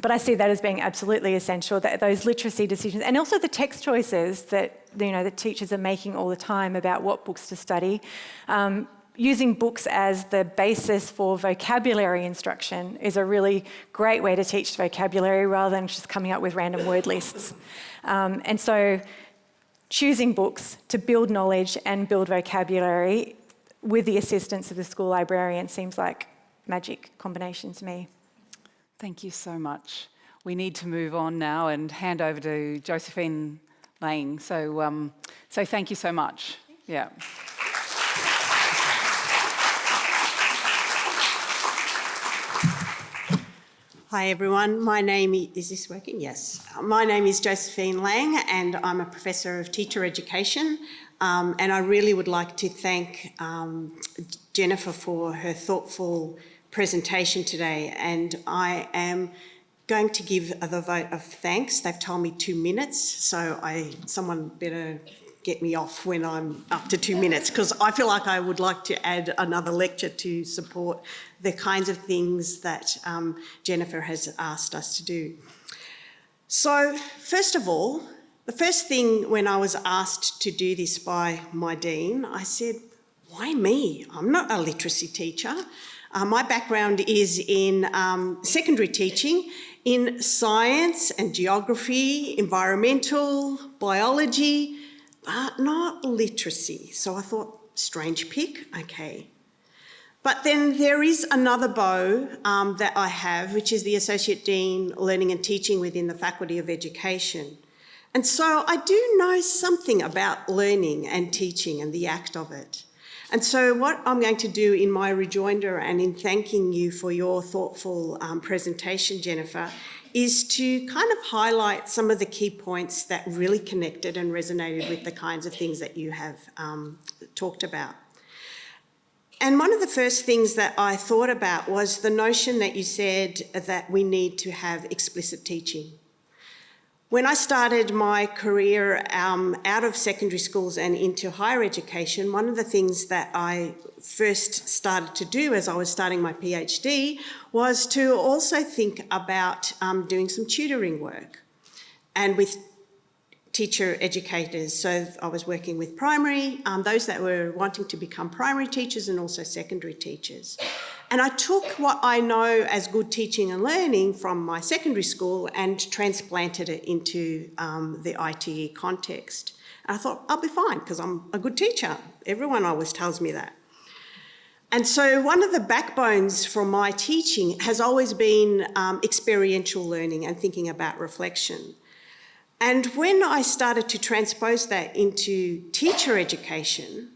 But I see that as being absolutely essential, that those literacy decisions, and also the text choices that, you know, the teachers are making all the time about what books to study. Using books as the basis for vocabulary instruction is a really great way to teach vocabulary rather than just coming up with random word lists. And so choosing books to build knowledge and build vocabulary with the assistance of the school librarian seems like magic combination to me. Thank you so much. We need to move on now and hand over to Josephine Lang. So thank you so much. Yeah. Hi everyone, my name is this working? Yes. My name is Josephine Lang and I'm a Professor of Teacher Education, and I really would like to thank Jennifer for her thoughtful presentation today, and I am going to give the vote of thanks. They've told me 2 minutes, so someone better get me off when I'm up to 2 minutes, because I feel like I would like to add another lecture to support the kinds of things that Jennifer has asked us to do. So first of all, the first thing when I was asked to do this by my dean, I said, why me? I'm not a literacy teacher. My background is in secondary teaching in science and geography, environmental, biology, but not literacy. So I thought, strange pick, okay. But then there is another bow that I have, which is the Associate Dean Learning and Teaching within the Faculty of Education. And so I do know something about learning and teaching and the act of it. And so what I'm going to do in my rejoinder and in thanking you for your thoughtful presentation, Jennifer, is to kind of highlight some of the key points that really connected and resonated with the kinds of things that you have talked about. And one of the first things that I thought about was the notion that you said that we need to have explicit teaching. When I started my career out of secondary schools and into higher education, one of the things that I first started to do as I was starting my PhD was to also think about doing some tutoring work and with teacher educators. So I was working with primary, those that were wanting to become primary teachers and also secondary teachers. And I took what I know as good teaching and learning from my secondary school and transplanted it into the ITE context. And I thought, I'll be fine because I'm a good teacher. Everyone always tells me that. And so one of the backbones from my teaching has always been experiential learning and thinking about reflection. And when I started to transpose that into teacher education,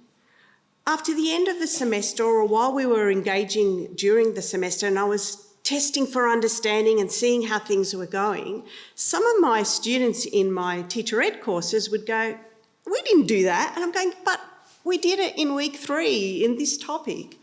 after the end of the semester, or while we were engaging during the semester and I was testing for understanding and seeing how things were going, some of my students in my teacher ed courses would go, we didn't do that. And I'm going, but we did it in week 3 in this topic.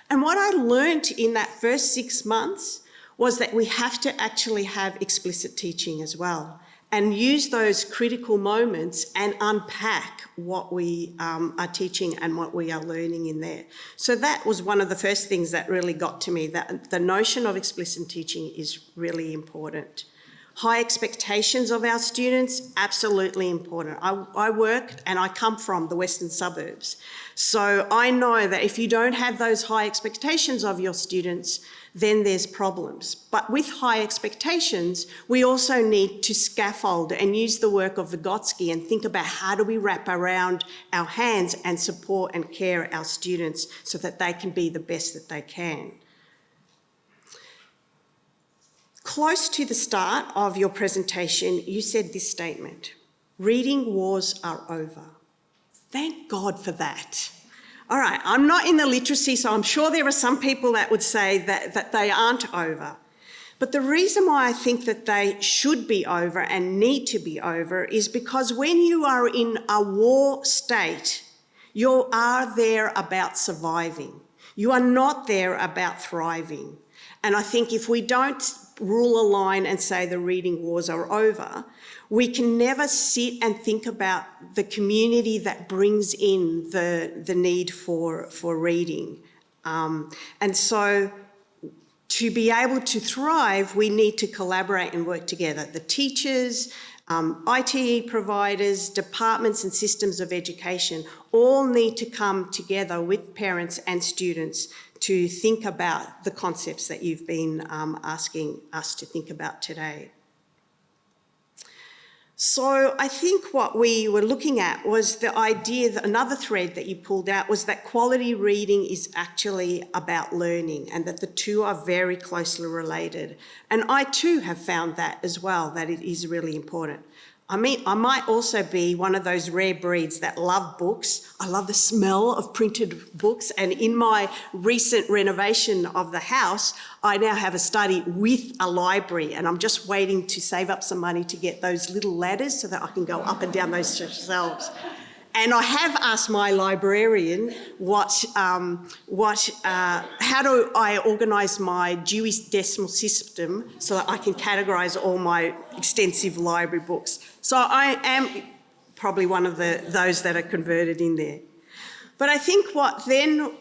And what I learnt in that first 6 months was that we have to actually have explicit teaching as well, and use those critical moments and unpack what we are teaching and what we are learning in there. So that was one of the first things that really got to me, that the notion of explicit teaching is really important. High expectations of our students, absolutely important. I work and I come from the western suburbs. So I know that if you don't have those high expectations of your students, then there's problems. But with high expectations, we also need to scaffold and use the work of Vygotsky and think about how do we wrap around our hands and support and care our students so that they can be the best that they can. Close to the start of your presentation, you said this statement: reading wars are over. Thank God for that. All right, I'm not in the literacy, so I'm sure there are some people that would say that they aren't over. But the reason why I think that they should be over and need to be over is because when you are in a war state, you are there about surviving. You are not there about thriving. And I think if we don't rule a line and say the reading wars are over, we can never sit and think about the community that brings in the need for reading. And so to be able to thrive, we need to collaborate and work together. The teachers, ITE providers, departments and systems of education all need to come together with parents and students to think about the concepts that you've been asking us to think about today. So I think what we were looking at was the idea that another thread that you pulled out was that quality reading is actually about learning and that the two are very closely related. And I too have found that as well, that it is really important. I mean, I might also be one of those rare breeds that love books. I love the smell of printed books. And in my recent renovation of the house, I now have a study with a library, and I'm just waiting to save up some money to get those little ladders so that I can go up and down those shelves. And I have asked my librarian how do I organise my Dewey Decimal System so that I can categorise all my extensive library books. So I am probably one of those that are converted in there. But I think what then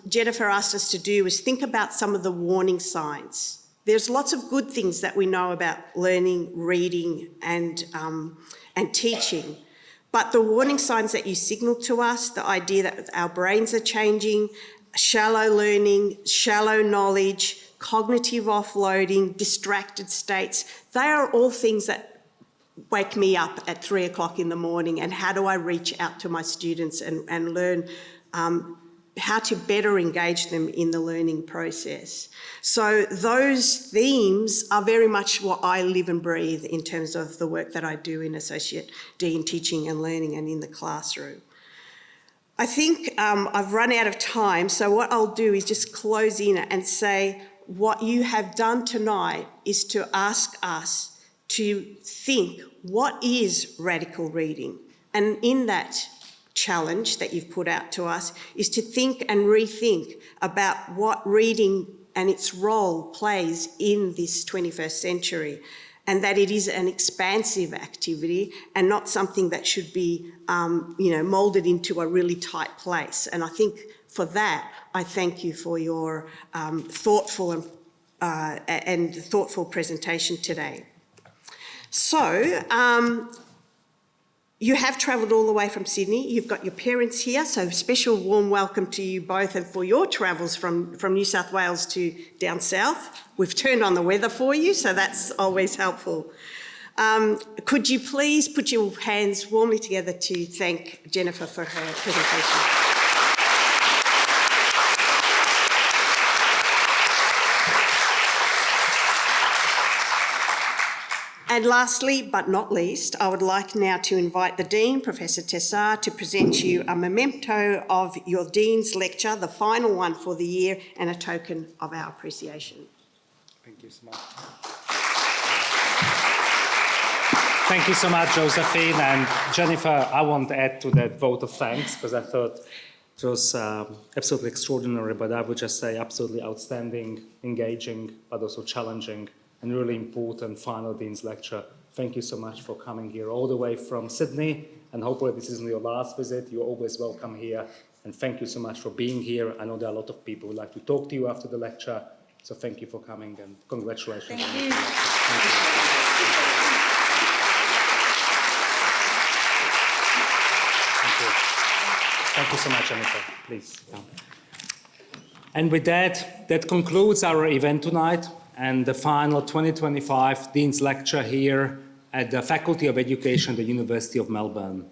Jennifer asked us to do was think about some of the warning signs. There's lots of good things that we know about learning, reading and teaching. But the warning signs that you signal to us, the idea that our brains are changing, shallow learning, shallow knowledge, cognitive offloading, distracted states, they are all things that wake me up at 3 o'clock in the morning. And how do I reach out to my students and learn how to better engage them in the learning process? So those themes are very much what I live and breathe in terms of the work that I do in Associate D in Teaching and Learning and in the classroom. I think I've run out of time, so what I'll do is just close in and say what you have done tonight is to ask us to think, what is radical reading? And in that challenge that you've put out to us is to think and rethink about what reading and its role plays in this 21st century, and that it is an expansive activity and not something that should be moulded into a really tight place. And I think for that, I thank you for your thoughtful presentation today. So, you have travelled all the way from Sydney. You've got your parents here, so special warm welcome to you both and for your travels from New South Wales to down south. We've turned on the weather for you, so that's always helpful. Could you please put your hands warmly together to thank Jennifer for her presentation? And lastly, but not least, I would like now to invite the Dean, Professor Tesar, to present you a memento of your Dean's lecture, the final one for the year, and a token of our appreciation. Thank you so much. Thank you so much, Josephine. And Jennifer, I want to add to that vote of thanks because I thought it was absolutely extraordinary, but I would just say absolutely outstanding, engaging, but also challenging and really important final Dean's lecture. Thank you so much for coming here all the way from Sydney, and hopefully this isn't your last visit. You're always welcome here, and thank you so much for being here. I know there are a lot of people who would like to talk to you after the lecture, So thank you for coming and congratulations. Thank you. Thank you so much, Jennifer. Please come. And with that, that concludes our event tonight and the final 2025 Dean's Lecture here at the Faculty of Education at the University of Melbourne.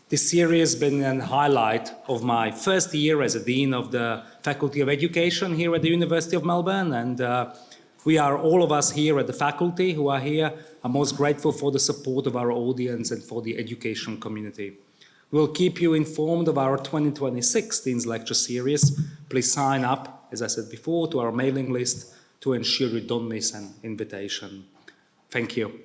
This series has been a highlight of my first year as a Dean of the Faculty of Education here at the University of Melbourne, and we are, all of us here at the faculty who are here, are most grateful for the support of our audience and for the education community. We'll keep you informed of our 2026 Dean's Lecture Series. Please sign up, as I said before, to our mailing list to ensure you don't miss an invitation. Thank you.